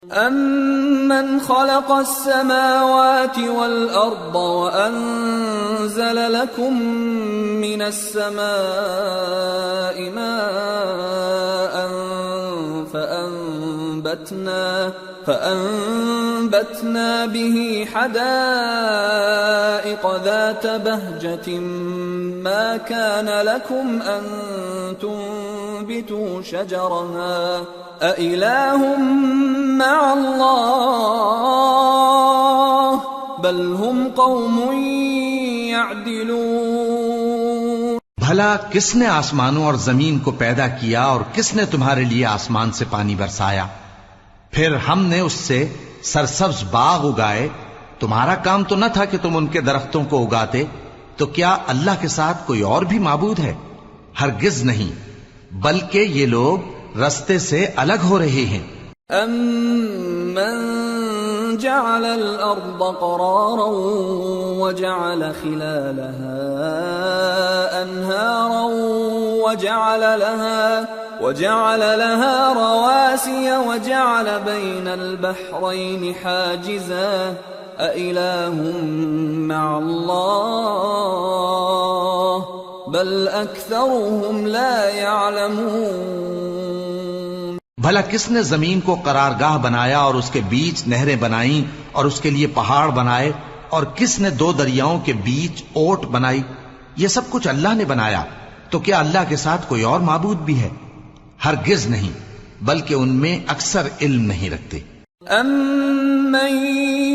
أَمَّنْ خَلَقَ السَّمَاوَاتِ وَالْأَرْضَ وَأَنزَلَ لَكُم مِّنَ السَّمَاءِ مَاءً فَأَنبَتْنَا بِهِ حَدَائِقَ ذَاتَ بَهْجَةٍ مَّا كَانَ لَكُمْ أَن تُنبِتُوا شَجَرَهَا أَإِلَٰهٌ مَّعَ اللَّهِ بَلْ هُمْ قَوْمٌ يَعْدِلُونَ۔ بھلا کس نے آسمانوں اور زمین کو پیدا کیا اور کس نے تمہارے لیے آسمان سے پانی برسایا؟ پھر ہم نے اس سے سرسبز باغ اگائے۔ تمہارا کام تو نہ تھا کہ تم ان کے درختوں کو اگاتے؟ تو کیا اللہ کے ساتھ کوئی اور بھی معبود ہے؟ ہرگز نہیں، بلکہ یہ لوگ رستے سے الگ ہو رہے ہیں۔ أَمَّن جَعَلَ الْأَرْضَ قَرَارًا وَجَعَلَ خِلَالَهَا أَنْهَارًا وَجَعَلَ لَهَا رَوَاسِيَ وَجَعَلَ بَيْنَ الْبَحْرَيْنِ حَاجِزًا أَإِلَٰهٌ مَّعَ اللَّهِ بَلْ أَكْثَرُهُمْ لَا يَعْلَمُونَ۔ بھلا کس نے زمین کو قرارگاہ بنایا اور اس کے بیچ نہریں بنائیں اور اس کے لیے پہاڑ بنائے، اور کس نے دو دریاؤں کے بیچ اوٹ بنائی؟ یہ سب کچھ اللہ نے بنایا، تو کیا اللہ کے ساتھ کوئی اور معبود بھی ہے؟ ہرگز نہیں، بلکہ ان میں اکثر علم نہیں رکھتے۔ أَمَّن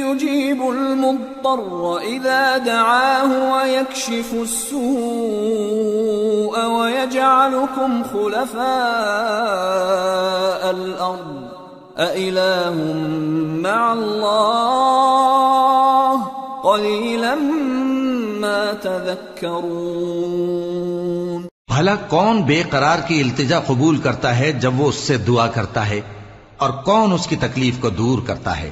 يُجِيبُ الْمُضْطَرَّ إِذَا دَعَاهُ وَيَكْشِفُ السُّوءَ وَيَجْعَلُكُمْ خُلَفَاءَ الْأَرْضِ أَإِلَٰهٌ مَّعَ اللَّهِ قَلِيلًا مَّا تَذَكَّرُونَ۔ بھلا کون بے قرار کی التجا قبول کرتا ہے جب وہ اس سے دعا کرتا ہے؟ اور کون اس کی تکلیف کو دور کرتا ہے؟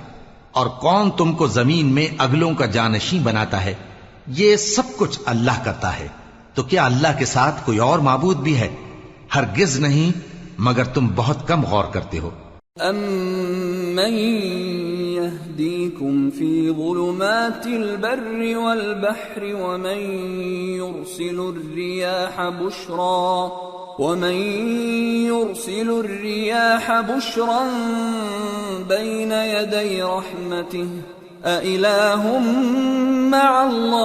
اور کون تم کو زمین میں اگلوں کا جانشین بناتا ہے؟ یہ سب کچھ اللہ کرتا ہے، تو کیا اللہ کے ساتھ کوئی اور معبود بھی ہے؟ ہرگز نہیں، مگر تم بہت کم غور کرتے ہو۔ أَمَّن يَهْدِيكُمْ فِي ظُلُمَاتِ الْبَرِّ وَالْبَحْرِ وَمَن يُرْسِلُ الرِّيَاحَ بُشْرًا بَيْنَ يَدَيْ رَحْمَتِهِ أَإِلَٰهٌ مَّعَ اللَّهِ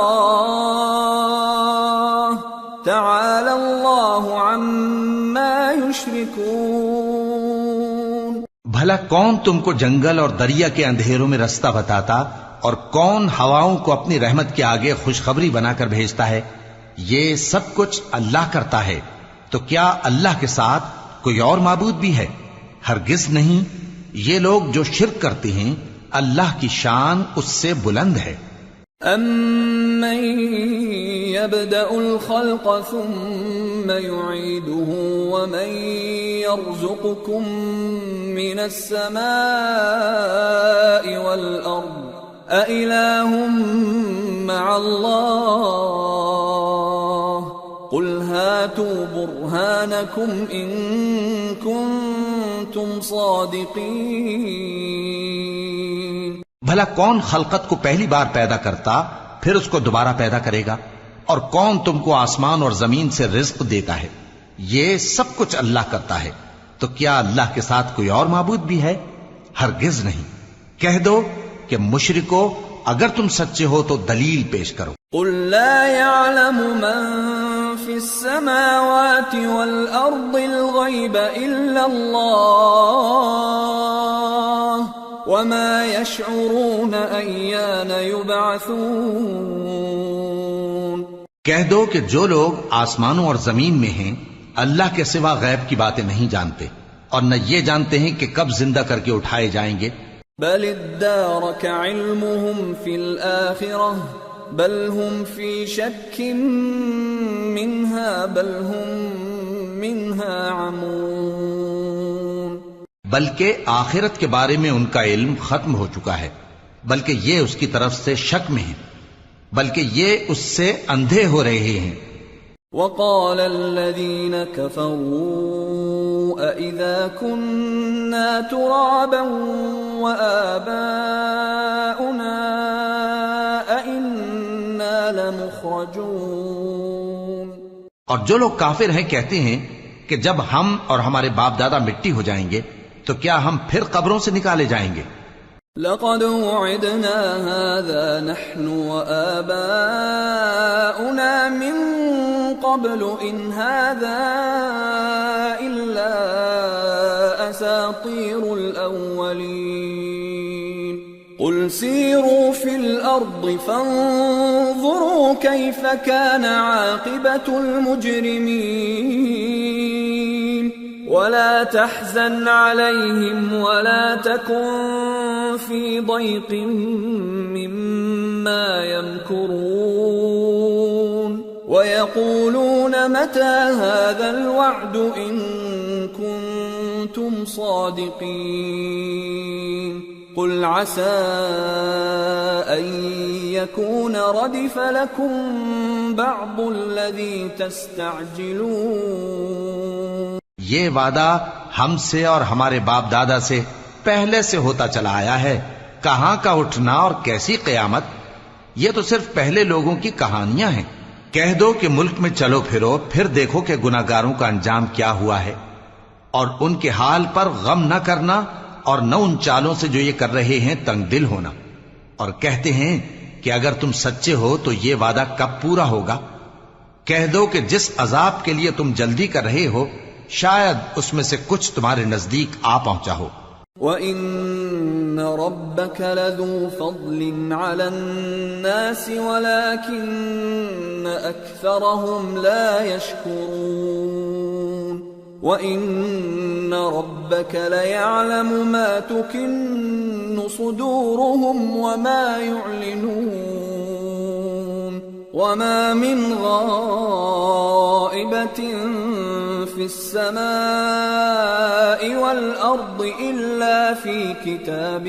تَعَالَى اللَّهُ عَمَّا يُشْرِكُونَ۔ بھلا کون تم کو جنگل اور دریا کے اندھیروں میں رستہ بتاتا، اور کون ہواؤں کو اپنی رحمت کے آگے خوشخبری بنا کر بھیجتا ہے؟ یہ سب کچھ اللہ کرتا ہے، تو کیا اللہ کے ساتھ کوئی اور معبود بھی ہے؟ ہرگز نہیں، یہ لوگ جو شرک کرتے ہیں اللہ کی شان اس سے بلند ہے۔ أَمَّن يَبْدَأُ الْخَلْقَ ثُمَّ يُعِيدُهُ وَمَن يَرْزُقُكُم مِّنَ السَّمَاءِ وَالْأَرْضِ أَإِلَٰهٌ مَّعَ اللَّهِ قُلْ هَاتُوا بُرْهَانَكُمْ إِن كُنتُمْ صَادِقِينَ۔ بھلا کون خلقت کو پہلی بار پیدا کرتا پھر اس کو دوبارہ پیدا کرے گا؟ اور کون تم کو آسمان اور زمین سے رزق دیتا ہے؟ یہ سب کچھ اللہ کرتا ہے، تو کیا اللہ کے ساتھ کوئی اور معبود بھی ہے؟ ہرگز نہیں۔ کہہ دو کہ مشرکو، اگر تم سچے ہو تو دلیل پیش کرو۔ قُل لَّا يَعْلَمُ مَن فِي السَّمَاوَاتِ وَالْأَرْضِ الْغَيْبَ إِلَّا اللَّهُ وَمَا يَشْعُرُونَ أَيَّانَ يُبْعَثُونَ۔ کہہ دو کہ جو لوگ آسمانوں اور زمین میں ہیں اللہ کے سوا غیب کی باتیں نہیں جانتے، اور نہ یہ جانتے ہیں کہ کب زندہ کر کے اٹھائے جائیں گے۔ بَلِ ادَّارَكَ عِلْمُهُمْ فِي الْآخِرَةِ بَلْ هُمْ فِي شَكٍّ مِّنْهَا بَلْ هُمْ مِنْهَا عَمُونَ۔ بلکہ آخرت کے بارے میں ان کا علم ختم ہو چکا ہے، بلکہ یہ اس کی طرف سے شک میں ہیں، بلکہ یہ اس سے اندھے ہو رہے ہیں۔ وَقَالَ الَّذِينَ كَفَرُوا أَإِذَا كُنَّا تُرَابًا وَآبَاؤُنَا أَإِنَّا لَمُخْرَجُونَ۔ اور جو لوگ کافر ہیں کہتے ہیں کہ جب ہم اور ہمارے باپ دادا مٹی ہو جائیں گے تو کیا ہم پھر قبروں سے نکالے جائیں گے؟ لَقَدْ وُعِدْنَا هَذَا نَحْنُ وَآبَاؤُنَا مِنْ قَبْلُ إِنْ هَذَا إِلَّا أَسَاطِيرُ الْأَوَّلِينَ قُلْ سِيرُوا فِي الْأَرْضِ فَانظُرُوا كَيْفَ كَانَ عَاقِبَةُ الْمُجْرِمِينَ وَلَا تَحْزَنْ عَلَيْهِمْ وَلَا تَكُنْ فِي ضَيْقٍ مِّمَّا يَمْكُرُونَ وَيَقُولُونَ مَتَى هَذَا الْوَعْدُ إِن كُنتُمْ صَادِقِينَ قُلْ عَسَىٰ أَن يَكُونَ رَدِفَ لَكُمْ بَعْضُ الَّذِي تَسْتَعْجِلُونَ۔ یہ وعدہ ہم سے اور ہمارے باپ دادا سے پہلے سے ہوتا چلا آیا ہے، کہاں کا اٹھنا اور کیسی قیامت، یہ تو صرف پہلے لوگوں کی کہانیاں ہیں۔ کہہ دو کہ ملک میں چلو پھرو، پھر دیکھو کہ گناہگاروں کا انجام کیا ہوا ہے، اور ان کے حال پر غم نہ کرنا اور نہ ان چالوں سے جو یہ کر رہے ہیں تنگ دل ہونا، اور کہتے ہیں کہ اگر تم سچے ہو تو یہ وعدہ کب پورا ہوگا؟ کہہ دو کہ جس عذاب کے لیے تم جلدی کر رہے ہو شاید اس میں سے کچھ تمہارے نزدیک آ پہنچا ہو۔ وَإِنَّ رَبَّكَ لَذُو فَضْلٍ عَلَى النَّاسِ وَلَكِنَّ أَكْثَرَهُمْ لَا يَشْكُرُونَ وَإِنَّ رَبَّكَ لَيَعْلَمُ مَا تُكِنُّ صُدُورُهُمْ وَمَا يُعْلِنُونَ وَمَا مِنْ غَائِبَةٍ فِي السَّمَاءِ وَالْأَرْضِ إِلَّا فِي كِتَابٍ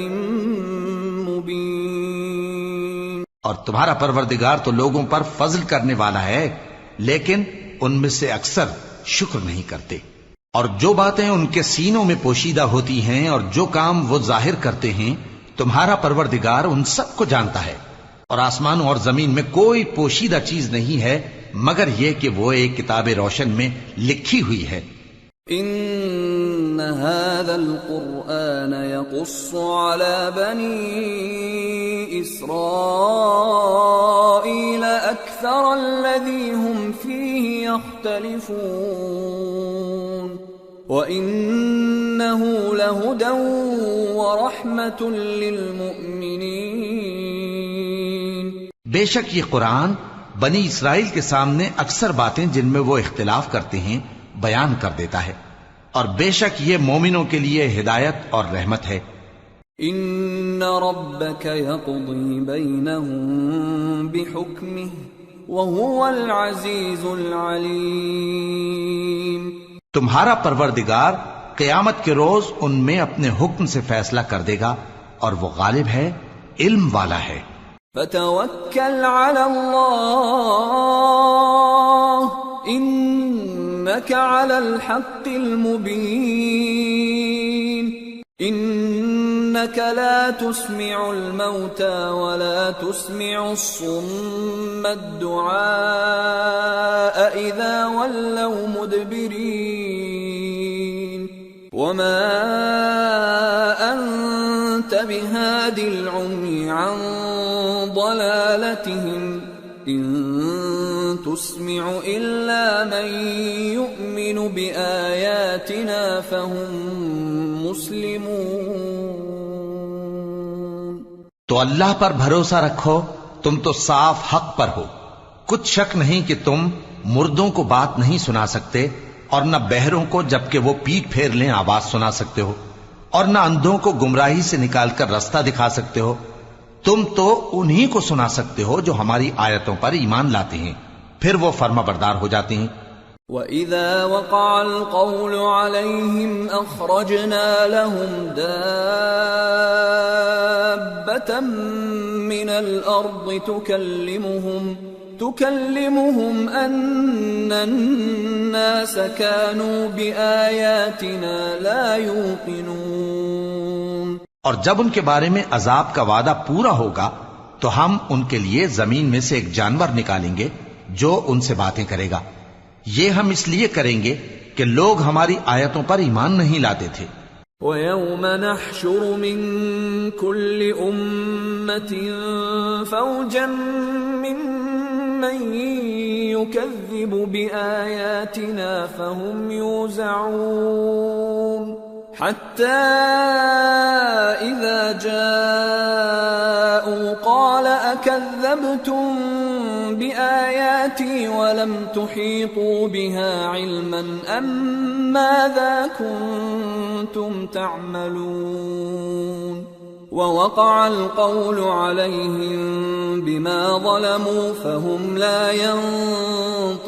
مُبِينٍ۔ اور تمہارا پروردگار تو لوگوں پر فضل کرنے والا ہے، لیکن ان میں سے اکثر شکر نہیں کرتے۔ اور جو باتیں ان کے سینوں میں پوشیدہ ہوتی ہیں اور جو کام وہ ظاہر کرتے ہیں تمہارا پروردگار ان سب کو جانتا ہے۔ اور آسمانوں اور زمین میں کوئی پوشیدہ چیز نہیں ہے مگر یہ کہ وہ ایک کتاب روشن میں لکھی ہوئی ہے۔ ان هذا القرآن يقص على بني اسرائيل اكثر الذي هم فيه يختلفون وانه لهدى ورحمة للمؤمنين۔ بے شک یہ قرآن بنی اسرائیل کے سامنے اکثر باتیں جن میں وہ اختلاف کرتے ہیں بیان کر دیتا ہے، اور بے شک یہ مومنوں کے لیے ہدایت اور رحمت ہے۔ ان ربك يقضي بينهم بحكمه وهو العزيز العليم۔ تمہارا پروردگار قیامت کے روز ان میں اپنے حکم سے فیصلہ کر دے گا اور وہ غالب ہے، علم والا ہے۔ فتوکل علی اللہ انک علی الحق المبین انک لا تسمع الموتى ولا تسمع الصم الدعاء اذا ولوا مدبرین وما انت بهاد العمي عن ضلالتهم ان تسمع الا من يؤمن بآياتنا فهم مسلمون۔ تو اللہ پر بھروسہ رکھو، تم تو صاف حق پر ہو، کچھ شک نہیں کہ تم مردوں کو بات نہیں سنا سکتے اور نہ بہروں کو جبکہ وہ پیٹ پھیر لیں آواز سنا سکتے ہو، اور نہ اندھوں کو گمراہی سے نکال کر رستہ دکھا سکتے ہو، تم تو انہی کو سنا سکتے ہو جو ہماری آیتوں پر ایمان لاتے ہیں، پھر وہ فرما بردار ہو جاتے ہیں۔ وَإِذَا وَقَعَ الْقَوْلُ عَلَيْهِمْ أَخْرَجْنَا لَهُمْ دَابَّةً مِّنَ الْأَرْضِ تكلمهم أن الناس كانوا بآياتنا لا يوقنون۔ اور جب ان کے بارے میں عذاب کا وعدہ پورا ہوگا تو ہم ان کے لیے زمین میں سے ایک جانور نکالیں گے جو ان سے باتیں کرے گا۔ یہ ہم اس لیے کریں گے کہ لوگ ہماری آیتوں پر ایمان نہیں لاتے تھے۔ وَيَوْمَ نَحْشُرُ مِن كُلِّ أُمَّةٍ فَوْجًا مِّمَّن يُكَذِّبُ بِآيَاتِنَا فَهُمْ يُوزَعُونَ حَتَّى إِذَا جَاءُوا قَالَ أَكَذَّبْتُم بِآيَاتِي وَلَمْ تُحِيطُوا بِهَا عِلْمًا أَمْ مَاذَا كُنتُمْ تَعْمَلُونَ وَوَقَعَ الْقَوْلُ عَلَيْهِمْ بِمَا ظَلَمُوا فَهُمْ لَا يَنطِقُونَ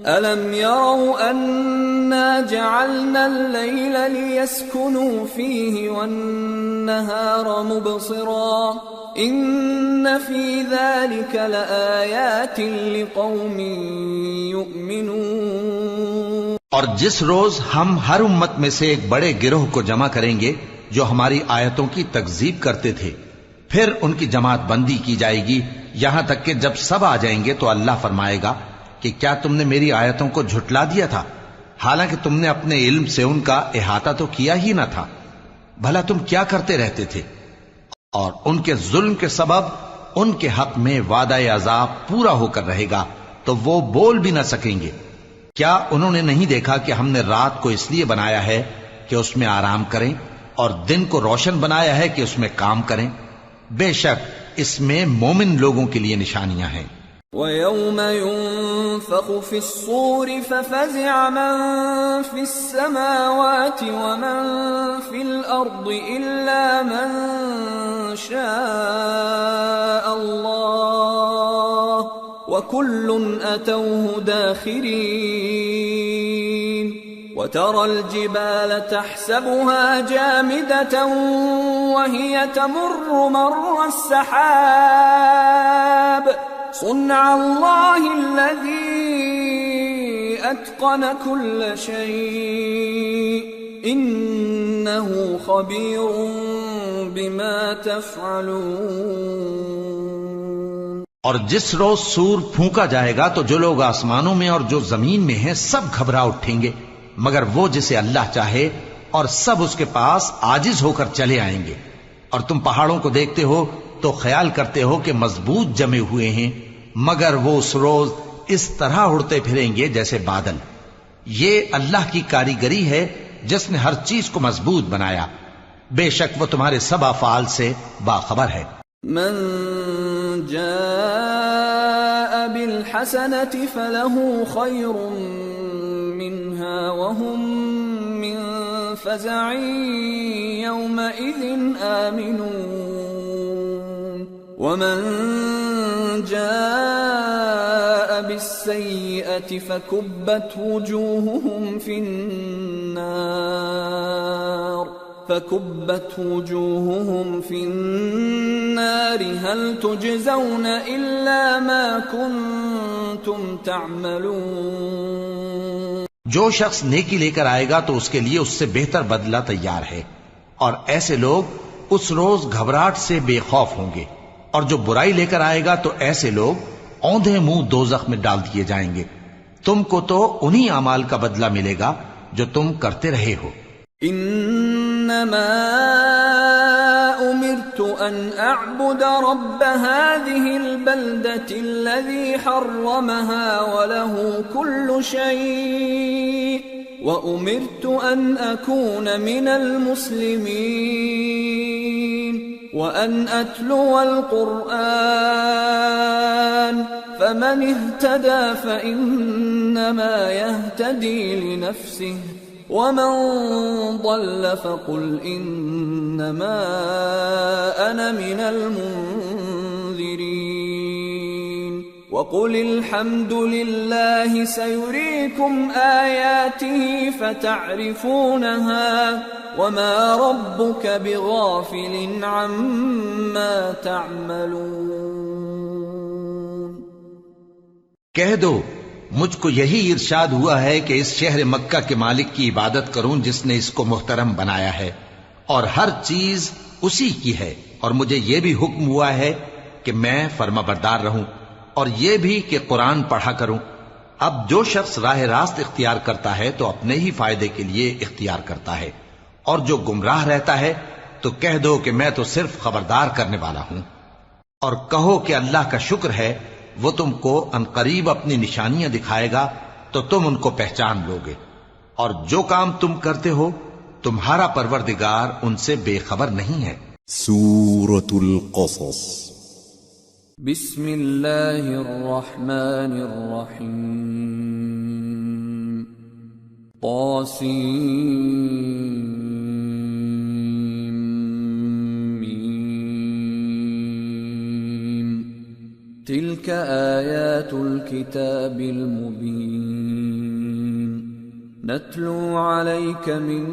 أَلَمْ يَرَوْا أَنَّا جَعَلْنَا اللَّيْلَ لِيَسْكُنُوا فِيهِ وَالنَّهَارَ مُبْصِرًا إِنَّ فِي ذَلِكَ لَآيَاتٍ لِقَوْمٍ يُؤْمِنُونَ۔ اور جس روز ہم ہر امت میں سے ایک بڑے گروہ کو جمع کریں گے جو ہماری آیتوں کی تکذیب کرتے تھے، پھر ان کی جماعت بندی کی جائے گی یہاں تک کہ جب سب آ جائیں گے تو اللہ فرمائے گا کہ کیا تم نے میری آیتوں کو جھٹلا دیا تھا، حالانکہ تم نے اپنے علم سے ان کا احاطہ تو کیا ہی نہ تھا، بھلا تم کیا کرتے رہتے تھے؟ اور ان کے ظلم کے سبب ان کے حق میں وعدہ عذاب پورا ہو کر رہے گا تو وہ بول بھی نہ سکیں گے۔ کیا انہوں نے نہیں دیکھا کہ ہم نے رات کو اس لیے بنایا ہے کہ اس میں آرام کریں اور دن کو روشن بنایا ہے کہ اس میں کام کریں؟ بے شک اس میں مومن لوگوں کے لیے نشانیاں ہیں۔ وَيَوْمَ يُنفَخُ فِي الصُّورِ فَفَزِعَ مَن فِي السَّمَاوَاتِ وَمَن فِي الْأَرْضِ إِلَّا مَن شَاءَ اللَّهُ وَكُلٌّ أَتَوْهُ دَاخِرِينَ وَتَرَى الْجِبَالَ تَحْسَبُهَا جَامِدَةً وَهِيَ تَمُرُّ مَرَّ السَّحَابِ صُنْعَ اللَّهِ الَّذِي أَتْقَنَ كُلَّ شَيْءٍ إِنَّهُ خَبِيرٌ بِمَا تَفْعَلُونَ۔ اور جس روز سور پھونکا جائے گا تو جو لوگ آسمانوں میں اور جو زمین میں ہیں سب گھبرا اٹھیں گے مگر وہ جسے اللہ چاہے، اور سب اس کے پاس عاجز ہو کر چلے آئیں گے۔ اور تم پہاڑوں کو دیکھتے ہو تو خیال کرتے ہو کہ مضبوط جمے ہوئے ہیں، مگر وہ اس روز اس طرح اڑتے پھریں گے جیسے بادل۔ یہ اللہ کی کاریگری ہے جس نے ہر چیز کو مضبوط بنایا، بے شک وہ تمہارے سب افعال سے باخبر ہے۔ من جاء بالحسنة فله خير منها وهم من فزع يومئذ آمنون ومن جاء بالسيئة فكبت وجوههم في النار هل تجزون إلا ما كنتم تعملون۔ جو شخص نیکی لے کر آئے گا تو اس کے لیے اس سے بہتر بدلہ تیار ہے، اور ایسے لوگ اس روز گھبراہٹ سے بے خوف ہوں گے، اور جو برائی لے کر آئے گا تو ایسے لوگ اوندھے منہ دوزخ میں ڈال دیے جائیں گے۔ تم کو تو انہی اعمال کا بدلہ ملے گا جو تم کرتے رہے ہو۔ انما امرت ان اعبد رب هذه البلدة الذي حرمها وله كل شيء وامرت ان اكون من المسلمين وان اتلو القرآن فمن اهتدى فانما يهتدي لنفسه ومن ضل فقل انما انا من المنذرين وقل الحمد لله سيريكم آياته فتعرفونها وما ربك بغافل عما تعملون۔ کہہ دو مجھ کو یہی ارشاد ہوا ہے کہ اس شہر مکہ کے مالک کی عبادت کروں جس نے اس کو محترم بنایا ہے اور ہر چیز اسی کی ہے، اور مجھے یہ بھی حکم ہوا ہے کہ میں فرما بردار رہوں اور یہ بھی کہ قرآن پڑھا کروں۔ اب جو شخص راہ راست اختیار کرتا ہے تو اپنے ہی فائدے کے لیے اختیار کرتا ہے، اور جو گمراہ رہتا ہے تو کہہ دو کہ میں تو صرف خبردار کرنے والا ہوں۔ اور کہو کہ اللہ کا شکر ہے وہ تم کو عنقریب اپنی نشانیاں دکھائے گا تو تم ان کو پہچان لوگے، اور جو کام تم کرتے ہو تمہارا پروردگار ان سے بے خبر نہیں ہے۔ سورة القصص بسم اللہ الرحمن الرحیم طاسیم تلك آیات الكتاب المبین نتلو علیک من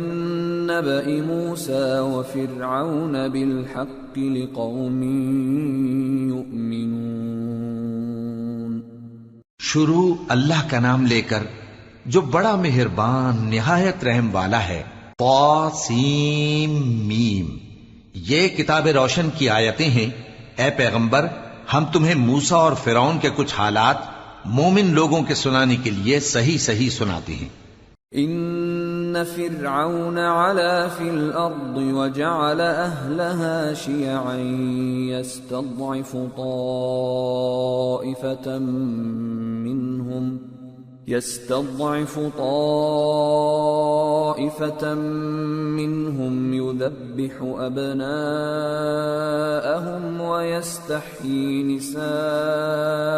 نبأ موسى وفرعون بالحق لقوم یؤمنون۔ شروع اللہ کا نام لے کر جو بڑا مہربان نہایت رحم والا ہے۔ طاسیم میم، یہ کتاب روشن کی آیتیں ہیں۔ اے پیغمبر، ہم تمہیں موسیٰ اور فرعون کے کچھ حالات مومن لوگوں کے سنانے کے لیے صحیح صحیح سناتے ہیں۔ ان فرعون علا فی الارض وجعل اہلها شیعا يستضعف طائفة منهم يذبح أبناءهم ويستحيي نساءهم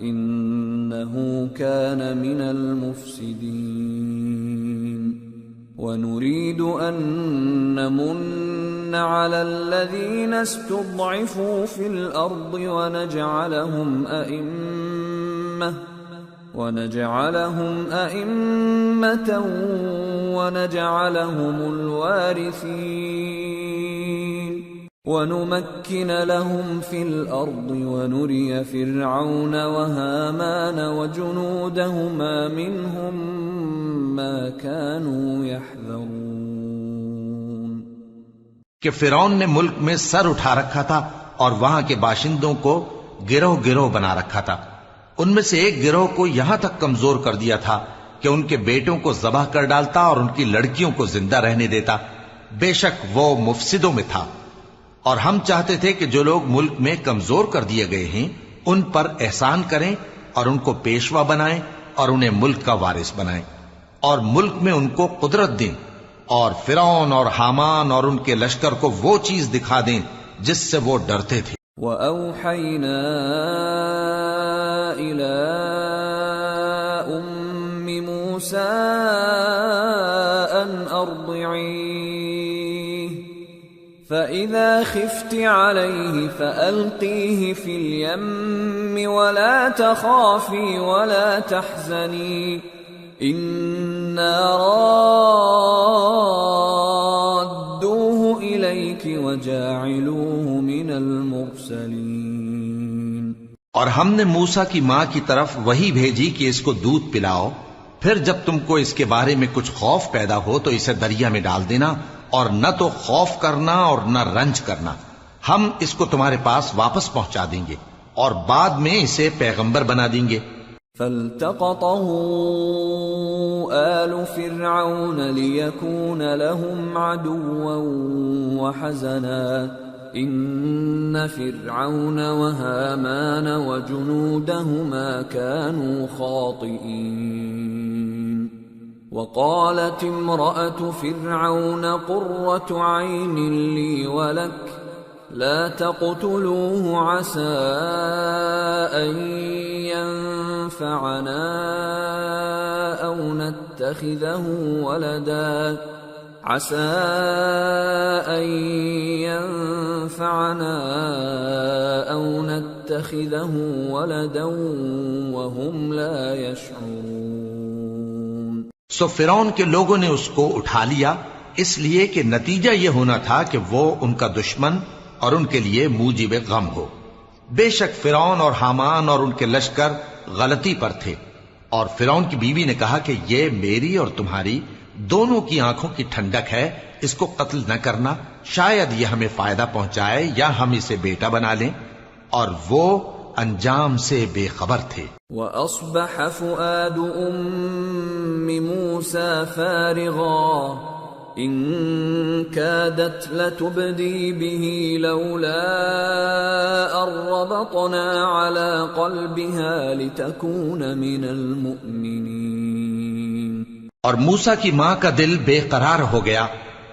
إنه كان من المفسدين ونريد أن نمن على الذين استضعفوا في الأرض ونجعلهم أئمة ونجعلهم الوارثين ونمكن لهم في الأرض ونري فرعون وهامان وجنودهما منهم ما كانوا يحذرون۔ کہ فرعون نے ملک میں سر اٹھا رکھا تھا اور وہاں کے باشندوں کو گروہ گروہ بنا رکھا تھا۔ ان میں سے ایک گروہ کو یہاں تک کمزور کر دیا تھا کہ ان کے بیٹوں کو ذبح کر ڈالتا اور ان کی لڑکیوں کو زندہ رہنے دیتا۔ بے شک وہ مفسدوں میں تھا۔ اور ہم چاہتے تھے کہ جو لوگ ملک میں کمزور کر دیے گئے ہیں ان پر احسان کریں اور ان کو پیشوا بنائیں اور انہیں ملک کا وارث بنائیں اور ملک میں ان کو قدرت دیں، اور فرعون اور حامان اور ان کے لشکر کو وہ چیز دکھا دیں جس سے وہ ڈرتے تھے۔ وَأَوْحَيْنَا إِلَىٰ أُمِّ مُوسَىٰ أَنْ أَرْضِعِيهِ فَإِذَا خِفْتِ عَلَيْهِ فَأَلْقِيهِ فِي الْيَمِّ وَلَا تَخَافِي وَلَا تَحْزَنِي إِنَّا رَادُّوهُ إِلَيْكِ وَجَاعِلُوهُ مِنَ الْمُرْسَلِينَ۔ اور ہم نے موسیٰ کی ماں کی طرف وہی بھیجی کہ اس کو دودھ پلاؤ، پھر جب تم کو اس کے بارے میں کچھ خوف پیدا ہو تو اسے دریا میں ڈال دینا، اور نہ تو خوف کرنا اور نہ رنج کرنا، ہم اس کو تمہارے پاس واپس پہنچا دیں گے اور بعد میں اسے پیغمبر بنا دیں گے۔ فالتقطه آل فرعون ليكون لهم عدوا وحزنا إن فرعون وهامان وجنودهما كانوا خاطئين وقالت امرأة فرعون قرة عين لي ولك لا تقتلوه عسى أن ينفعنا أو نتخذه ولدا عسى أن ينفعنا أو نتخذه ولدا وهم لا يشعرون۔ سو فرعون کے لوگوں نے اس کو اٹھا لیا، اس لیے کہ نتیجہ یہ ہونا تھا کہ وہ ان کا دشمن اور ان کے لیے موجب غم ہو۔ بے شک فرعون اور حامان اور ان کے لشکر غلطی پر تھے، اور فرعون کی بیوی نے کہا کہ یہ میری اور تمہاری دونوں کی آنکھوں کی ٹھنڈک ہے، اس کو قتل نہ کرنا، شاید یہ ہمیں فائدہ پہنچائے یا ہم اسے بیٹا بنا لیں، اور وہ انجام سے بے خبر تھے۔ وَأَصْبَحَ فُؤَادُ أُمِّ مُوسَى فَارِغًا إِن كَادَتْ لَتُبْدِي بِهِ لَوْلَا أَن رَّبَطْنَا عَلَى قَلْبِهَا لِتَكُونَ مِنَ الْمُؤْمِنِينَ۔ اور موسیٰ کی ماں کا دل بے قرار ہو گیا،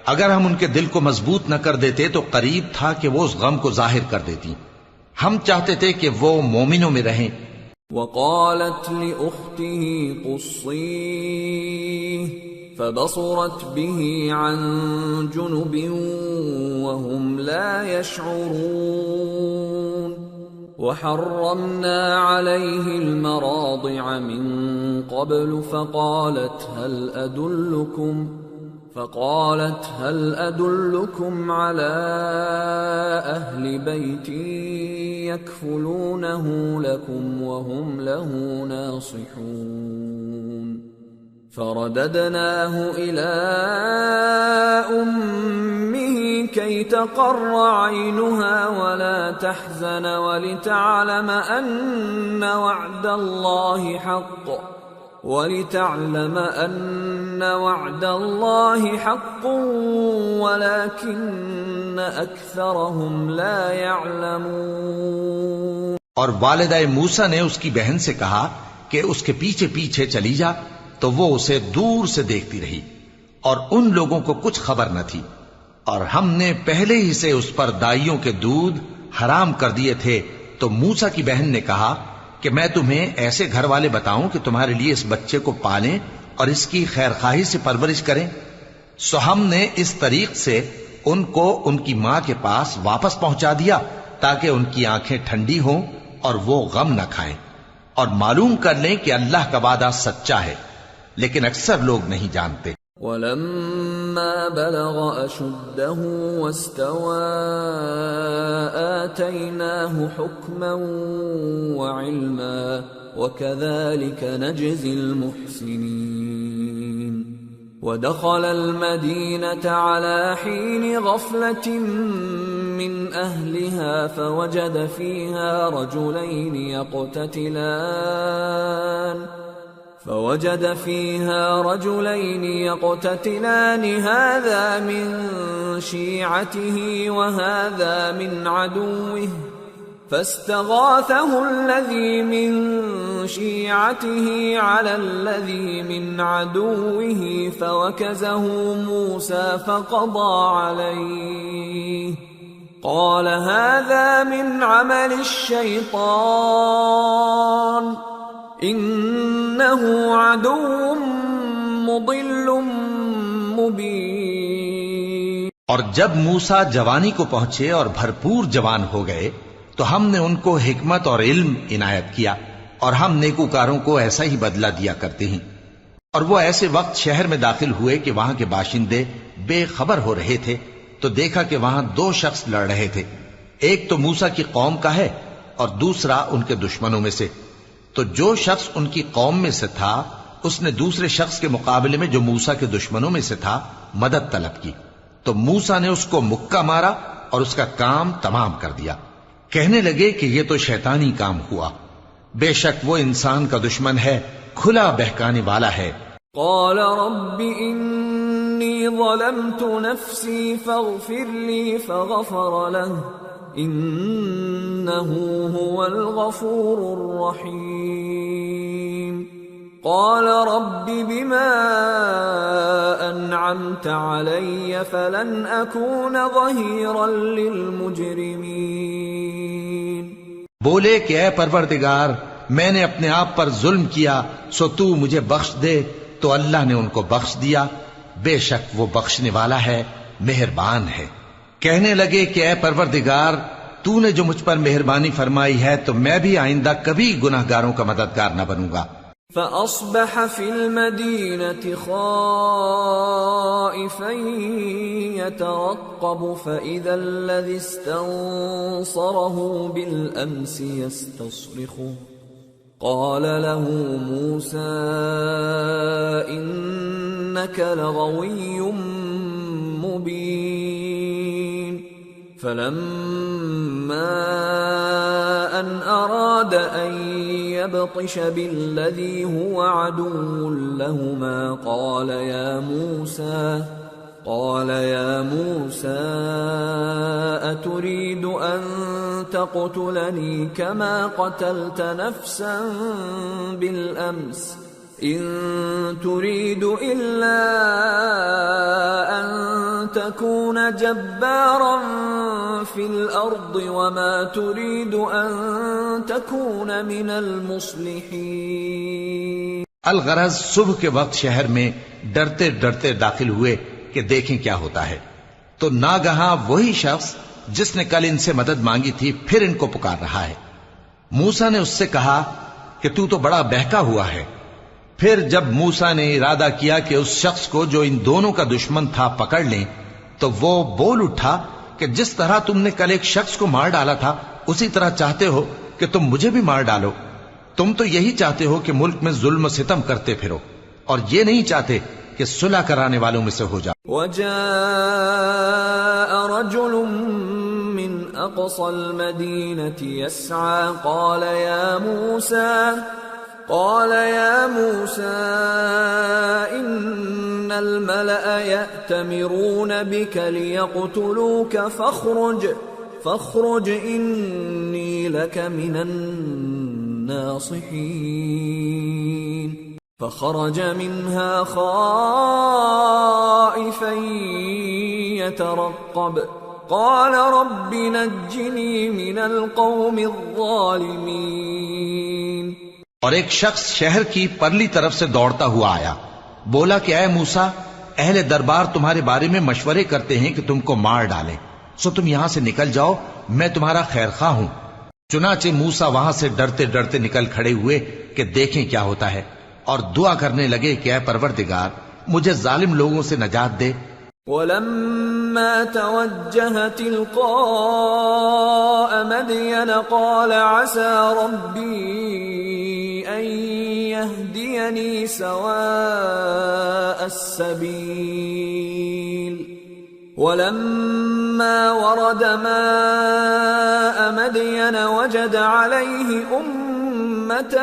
اگر ہم ان کے دل کو مضبوط نہ کر دیتے تو قریب تھا کہ وہ اس غم کو ظاہر کر دیتی، ہم چاہتے تھے کہ وہ مومنوں میں رہیں۔ وقالت لأخته قصيه فبصرت به عن جنب وهم لا يشعرون وحرمنا عليه المراضع من قبل فقالت هل أدلكم على أهل بيت يكفلونه لكم وهم له ناصحون فرددناه إلى أمه كي تقر عينها ولا تحزن ولتعلم أن وعد الله حق ولكن أكثرهم لا يعلمون۔ اور والدہ موسیٰ نے اس کی بہن سے کہا کہ اس کے پیچھے پیچھے چلی جا، تو وہ اسے دور سے دیکھتی رہی، اور ان لوگوں کو کچھ خبر نہ تھی، اور ہم نے پہلے ہی سے اس پر دائیوں کے دودھ حرام کر دیے تھے۔ تو موسیٰ کی بہن نے کہا کہ میں تمہیں ایسے گھر والے بتاؤں کہ تمہارے لیے اس بچے کو پالیں اور اس کی خیر خواہی سے پرورش کریں۔ سو ہم نے اس طریق سے ان کو ان کی ماں کے پاس واپس پہنچا دیا تاکہ ان کی آنکھیں ٹھنڈی ہوں اور وہ غم نہ کھائیں، اور معلوم کر لیں کہ اللہ کا وعدہ سچا ہے، لیکن اکثر لوگ نہیں جانتے۔ وَلَمَّا بَلَغَ أَشُدَّهُ وَاسْتَوَى آتَيْنَاهُ حُكْمًا وَعِلْمًا وَكَذَلِكَ نَجْزِي الْمُحْسِنِينَ۔ وَدَخَلَ الْمَدِينَةَ عَلَى حِينِ غَفْلَةٍ مِّنْ أَهْلِهَا فَوَجَدَ فِيهَا رجلين يقتتلان هذا من شيعته وهذا من عدوه فاستغاثه الذي من شيعته على الذي من عدوه فوكزه موسى فقضى عليه قال هذا من عمل الشيطان انه عدو مضل مبین۔ اور جب موسیٰ جوانی کو پہنچے اور بھرپور جوان ہو گئے تو ہم نے ان کو حکمت اور علم عنایت کیا، اور ہم نیکوکاروں کو ایسا ہی بدلہ دیا کرتے ہیں۔ اور وہ ایسے وقت شہر میں داخل ہوئے کہ وہاں کے باشندے بے خبر ہو رہے تھے، تو دیکھا کہ وہاں دو شخص لڑ رہے تھے، ایک تو موسیٰ کی قوم کا ہے اور دوسرا ان کے دشمنوں میں سے۔ تو جو شخص ان کی قوم میں سے تھا اس نے دوسرے شخص کے مقابلے میں جو موسیٰ کے دشمنوں میں سے تھا مدد طلب کی، تو موسیٰ نے اس کو مکہ مارا اور اس کا کام تمام کر دیا۔ کہنے لگے کہ یہ تو شیطانی کام ہوا، بے شک وہ انسان کا دشمن ہے، کھلا بہکانے والا ہے۔ قال رب انی ظلمت نفسی فاغفر لی فغفر له انه هو الغفور الرحیم۔ قال رب بما انعمت علی فلن اکون ظہیرا للمجرمین۔ بولے کہ اے پروردگار میں نے اپنے آپ پر ظلم کیا، سو تو مجھے بخش دے، تو اللہ نے ان کو بخش دیا، بے شک وہ بخشنے والا ہے، مہربان ہے۔ کہنے لگے کہ اے پروردگار تو نے جو مجھ پر مہربانی فرمائی ہے تو میں بھی آئندہ کبھی گناہگاروں کا مددگار نہ بنوں گا۔ فأصبح في المدينة خائفا يترقب فإذا الذي استنصره بالأمس يستصرخه قال له موسى إنك لغوي مبين فلما أن أراد أن يبطش بالذي هو عدو لهما قال يا موسى أتريد أن تقتلني كما قتلت نفسا بالأمس إن تريد إلا أن تكون جبارا في الأرض وما تريد أن تكون من المصلحين. الغرض صبح کے وقت شہر میں ڈرتے ڈرتے داخل ہوئے کہ دیکھیں کیا ہوتا ہے، تو ناگہاں وہی شخص جس نے کل ان سے مدد مانگی تھی پھر ان کو پکار رہا ہے. موسیٰ نے اس سے کہا کہ تو بڑا بہکا ہوا ہے. پھر جب موسیٰ نے ارادہ کیا کہ اس شخص کو جو ان دونوں کا دشمن تھا پکڑ لیں، تو وہ بول اٹھا کہ جس طرح تم نے کل ایک شخص کو مار ڈالا تھا اسی طرح چاہتے ہو کہ تم مجھے بھی مار ڈالو. تم تو یہی چاہتے ہو کہ ملک میں ظلم و ستم کرتے پھرو، اور یہ نہیں چاہتے کہ صلح کرانے والوں میں سے ہو جاؤ. وجاء رجل من اقصى المدينة يسعى قال يا موسى إن الملأ يأتمرون بك ليقتلوك فاخرج إني لك من الناصحين. فخرج منها خائفا يترقب قال رب نجني من القوم الظالمين. اور ایک شخص شہر کی پرلی طرف سے دوڑتا ہوا آیا، بولا کہ اے موسیٰ، اہل دربار تمہارے بارے میں مشورے کرتے ہیں کہ تم کو مار ڈالیں، سو تم یہاں سے نکل جاؤ، میں تمہارا خیر خواہ ہوں. چنانچہ موسیٰ وہاں سے ڈرتے ڈرتے نکل کھڑے ہوئے کہ دیکھیں کیا ہوتا ہے، اور دعا کرنے لگے کہ اے پروردگار مجھے ظالم لوگوں سے نجات دے. وَلَمَّا تَوَجَّهَ تِلْقَاءَ مَدْيَنَ قَالَ عَسَى رَبِّي أَن يَهْدِيَنِي سَوَاءَ السَّبِيلِ. وَلَمَّا وَرَدَ مَاءَ مَدْيَنَ وَجَدَ عَلَيْهِ أُمَّةً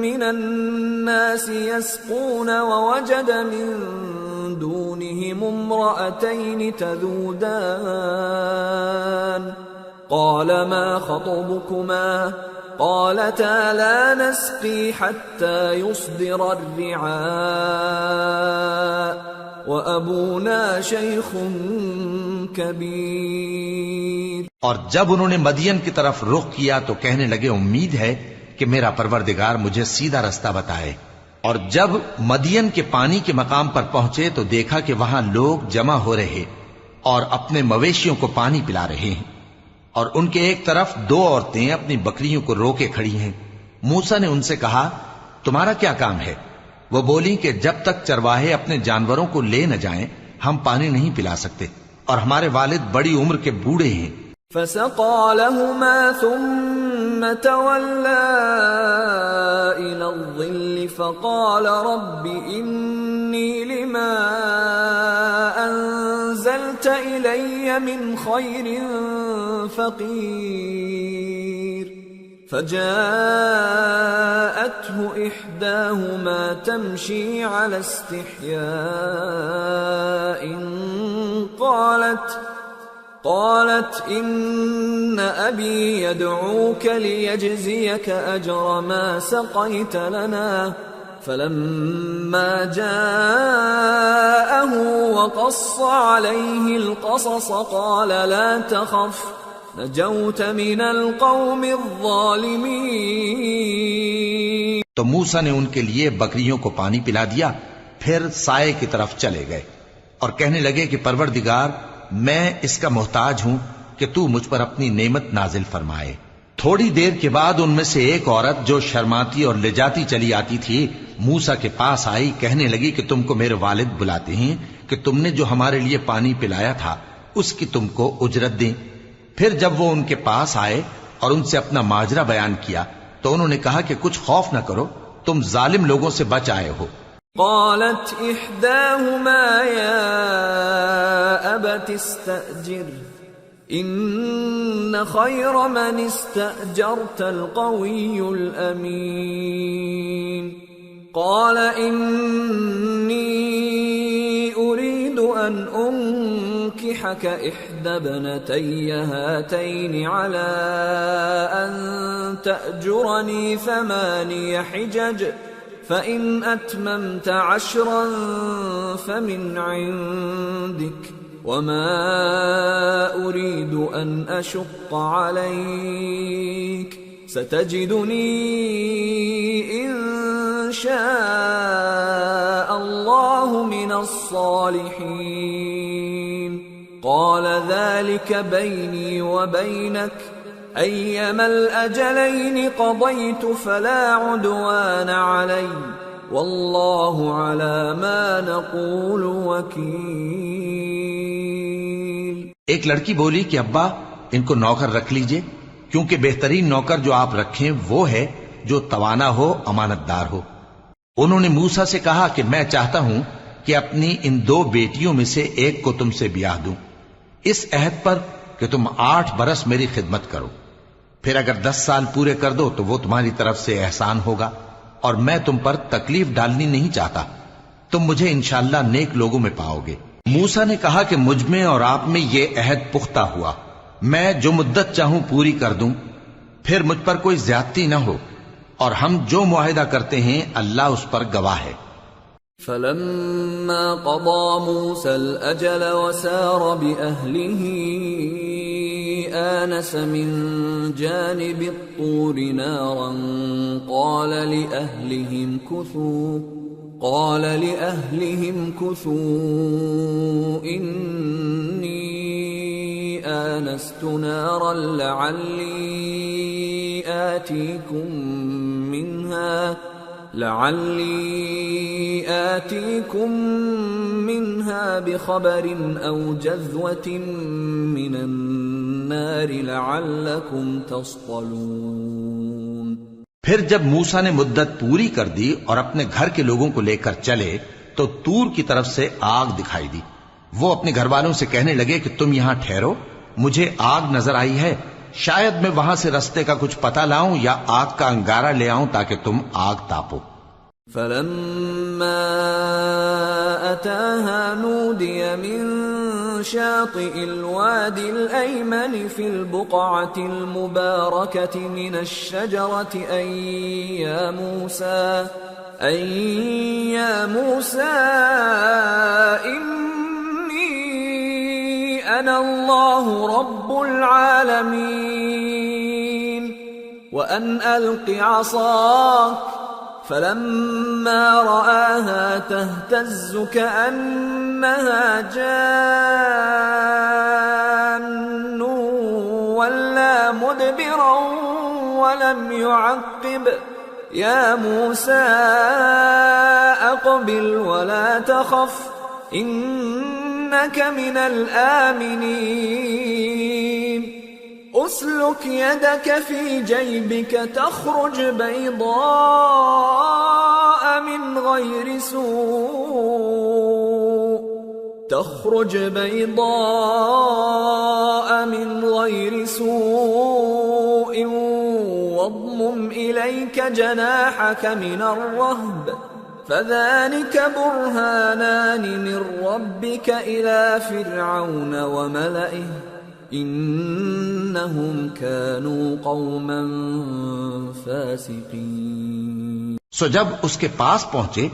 مِّنَ النَّاسِ يَسْقُونَ وَوَجَدَ مِن دونهم امرأتين تذودان قال ما خطبكما قالتا لا نسقي حتى يصدر الرعاء وأبونا شيخ كبير. اور جب انہوں نے مدین کی طرف رخ کیا تو کہنے لگے امید ہے کہ میرا پروردگار مجھے سیدھا رستہ بتائے. اور جب مدین کے پانی کے مقام پر پہنچے تو دیکھا کہ وہاں لوگ جمع ہو رہے اور اپنے مویشیوں کو پانی پلا رہے ہیں، اور ان کے ایک طرف دو عورتیں اپنی بکریوں کو روکے کھڑی ہیں. موسیٰ نے ان سے کہا تمہارا کیا کام ہے؟ وہ بولی کہ جب تک چرواہے اپنے جانوروں کو لے نہ جائیں ہم پانی نہیں پلا سکتے، اور ہمارے والد بڑی عمر کے بوڑھے ہیں. فسقى لهما ثم تولى إلى الظل فقال رب إني لما أنزلت إلي من خير فقير. فجاءته إحداهما تمشي على استحياء قالت إن أبي يدعوك ليجزيك أجر ما سقيت لنا. فلما جاءه وقص عليه القصص قال لا تخف نجوت من القوم الظالمين. تو موسیٰ نے ان کے لیے بکریوں کو پانی پلا دیا، پھر سائے کی طرف چلے گئے اور کہنے لگے کہ پروردگار میں اس کا محتاج ہوں کہ تو مجھ پر اپنی نعمت نازل فرمائے. تھوڑی دیر کے بعد ان میں سے ایک عورت جو شرماتی اور لجاتی چلی آتی تھی موسیٰ کے پاس آئی، کہنے لگی کہ تم کو میرے والد بلاتے ہیں کہ تم نے جو ہمارے لیے پانی پلایا تھا اس کی تم کو اجرت دیں۔ پھر جب وہ ان کے پاس آئے اور ان سے اپنا ماجرا بیان کیا تو انہوں نے کہا کہ کچھ خوف نہ کرو، تم ظالم لوگوں سے بچ آئے ہو۔ قالت إحداهما يا أبت استأجر إن خير من استأجرت القوي الأمين قال إني أريد أن أنكحك إحدى ابنتي هاتين على أن تأجرني 8 حجج فإن أتممت 10 فمن عندك وما أريد أن أشق عليك ستجدني إن شاء الله من الصالحين قال ذلك بيني وبينك أيما الأجلين قضيت فلا عدوان علي والله على ما نقول وكيل۔ ایک لڑکی بولی کہ ابا ان کو نوکر رکھ لیجئے، کیونکہ بہترین نوکر جو آپ رکھیں وہ ہے جو توانا ہو، امانت دار ہو۔ انہوں نے موسیٰ سے کہا کہ میں چاہتا ہوں کہ اپنی ان 2 بیٹیوں میں سے ایک کو تم سے بیاہ دوں، اس عہد پر کہ تم 8 برس میری خدمت کرو، پھر اگر 10 سال پورے کر دو تو وہ تمہاری طرف سے احسان ہوگا، اور میں تم پر تکلیف ڈالنی نہیں چاہتا، تم مجھے انشاءاللہ نیک لوگوں میں پاؤ گے۔ موسیٰ نے کہا کہ مجھ میں اور آپ میں یہ عہد پختہ ہوا، میں جو مدت چاہوں پوری کر دوں، پھر مجھ پر کوئی زیادتی نہ ہو، اور ہم جو معاہدہ کرتے ہیں اللہ اس پر گواہ ہے۔ فلما قضى موسى الأجل وسار بأهله آنس من جانب الطور نارا قال لأهلهم كثوا إني آنست نارا لعلي آتيكم منها بخبر أو جذوة من النار لعلكم تصطلون۔ پھر جب موسیٰ نے مدت پوری کر دی اور اپنے گھر کے لوگوں کو لے کر چلے تو طور کی طرف سے آگ دکھائی دی۔ وہ اپنے گھر والوں سے کہنے لگے کہ تم یہاں ٹھہرو، مجھے آگ نظر آئی ہے، شاید میں وہاں سے رستے کا کچھ پتہ لاؤں یا آگ کا انگارہ لے آؤں تاکہ تم آگ تاپو۔ فلما أتاها نودي من شاطئ الوادي الأيمن في البقعة المباركة من الشجرة أن يا موسى إني أنا الله رب العالمين وأن ألق عصاك فلما رآها تهتز كأنها جان ولا مدبرا ولم يعقب يا موسى أقبل ولا تخف إنك من الآمنين أسلك يدك في جيبك تخرج بيضاء من غير سوء واضمم إليك جناحك من الرهب فذلك برهانان من ربك إلى فرعون وملئه انہم كانوا قوما فاسقین۔ سو جب اس کے پاس پہنچے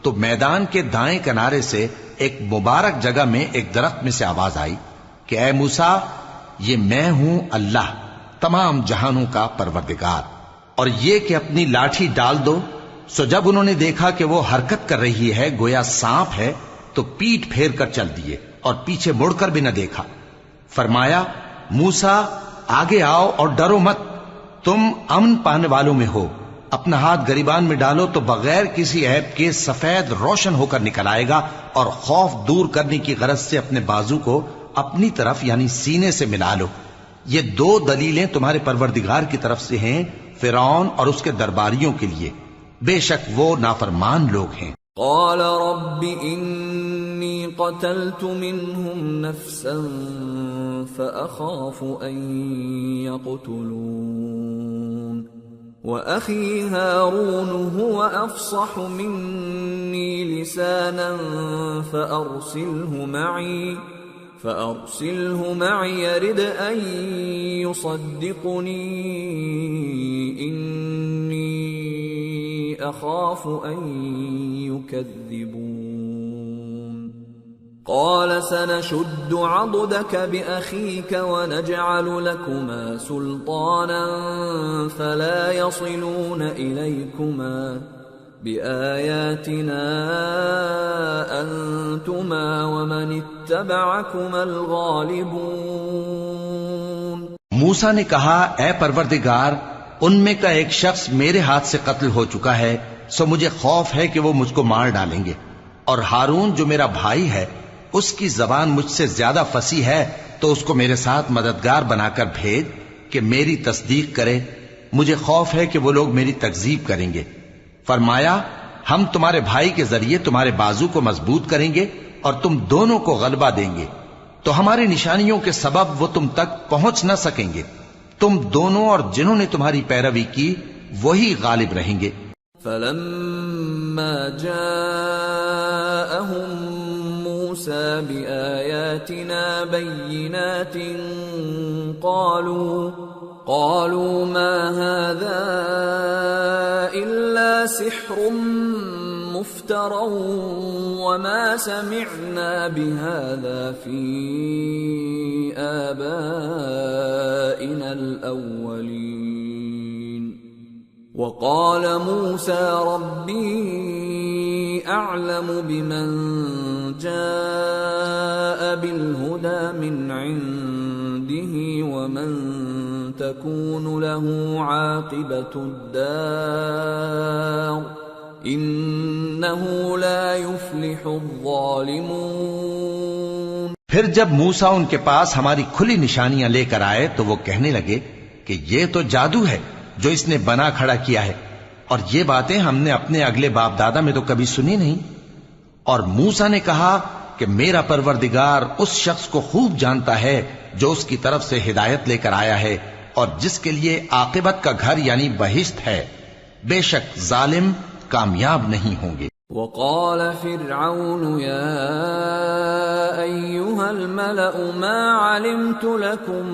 تو میدان کے دائیں کنارے سے ایک مبارک جگہ میں ایک درخت میں سے آواز آئی کہ اے موسیٰ، یہ میں ہوں اللہ تمام جہانوں کا پروردگار، اور یہ کہ اپنی لاٹھی ڈال دو۔ سو جب انہوں نے دیکھا کہ وہ حرکت کر رہی ہے گویا سانپ ہے تو پیٹ پھیر کر چل دیے اور پیچھے مڑ کر بھی نہ دیکھا۔ فرمایا موسیٰ آگے آؤ اور ڈرو مت، تم امن پانے والوں میں ہو، اپنا ہاتھ گریبان میں ڈالو تو بغیر کسی عیب کے سفید روشن ہو کر نکل آئے گا اور خوف دور کرنے کی غرض سے اپنے بازو کو اپنی طرف یعنی سینے سے ملا لو. یہ دو دلیلیں تمہارے پروردگار کی طرف سے ہیں فرعون اور اس کے درباریوں کے لیے، بے شک وہ نافرمان لوگ ہیں. قال رب انی قتلت منهم نفسا فأخاف ان يقتلون وأخي هارون هو أفصح مني لسانا فأرسله معي يرد أن يصدقني إني أخاف أن يكذبون قال سنشد عضدك بأخيك ونجعل لكما سلطانا فلا يصلون إليكما بآياتنا أنتما ومن اتبعكما الغالبون. موسیٰ نے کہا اے پروردگار ان میں کا ایک شخص میرے ہاتھ سے قتل ہو چکا ہے، سو مجھے خوف ہے کہ وہ مجھ کو مار ڈالیں گے، اور ہارون جو میرا بھائی ہے اس کی زبان مجھ سے زیادہ فصیح ہے، تو اس کو میرے ساتھ مددگار بنا کر بھیج کہ میری تصدیق کرے. مجھے خوف ہے کہ وہ لوگ میری تکذیب کریں گے. فرمایا ہم تمہارے بھائی کے ذریعے تمہارے بازو کو مضبوط کریں گے اور تم دونوں کو غلبہ دیں گے، تو ہماری نشانیوں کے سبب وہ تم تک پہنچ نہ سکیں گے. تم دونوں اور جنہوں نے تمہاری پیروی کی وہی غالب رہیں گے. فلما جاءهم موسى بآياتنا بينات قالوا ما هذا إلا سحر مفترى وما سمعنا بهذا في آبائنا الأولين. وقال موسى ربي أعلم بمن جاء بالهدى من عنده ومن تكون له عاقبة الدار إنه لا يفلح الظالمون. پھر جب موسیٰ ان کے پاس ہماری کھلی نشانیاں لے کر آئے تو وہ کہنے لگے کہ یہ تو جادو ہے جو اس نے بنا کھڑا کیا ہے، اور یہ باتیں ہم نے اپنے اگلے باپ دادا میں تو کبھی سنی نہیں. اور موسیٰ نے کہا کہ میرا پروردگار اس شخص کو خوب جانتا ہے جو اس کی طرف سے ہدایت لے کر آیا ہے اور جس کے لیے عاقبت کا گھر یعنی بہشت ہے. بے شک ظالم کامیاب نہیں ہوں گے. وقال فرعون يا أيها الملأ ما علمت لكم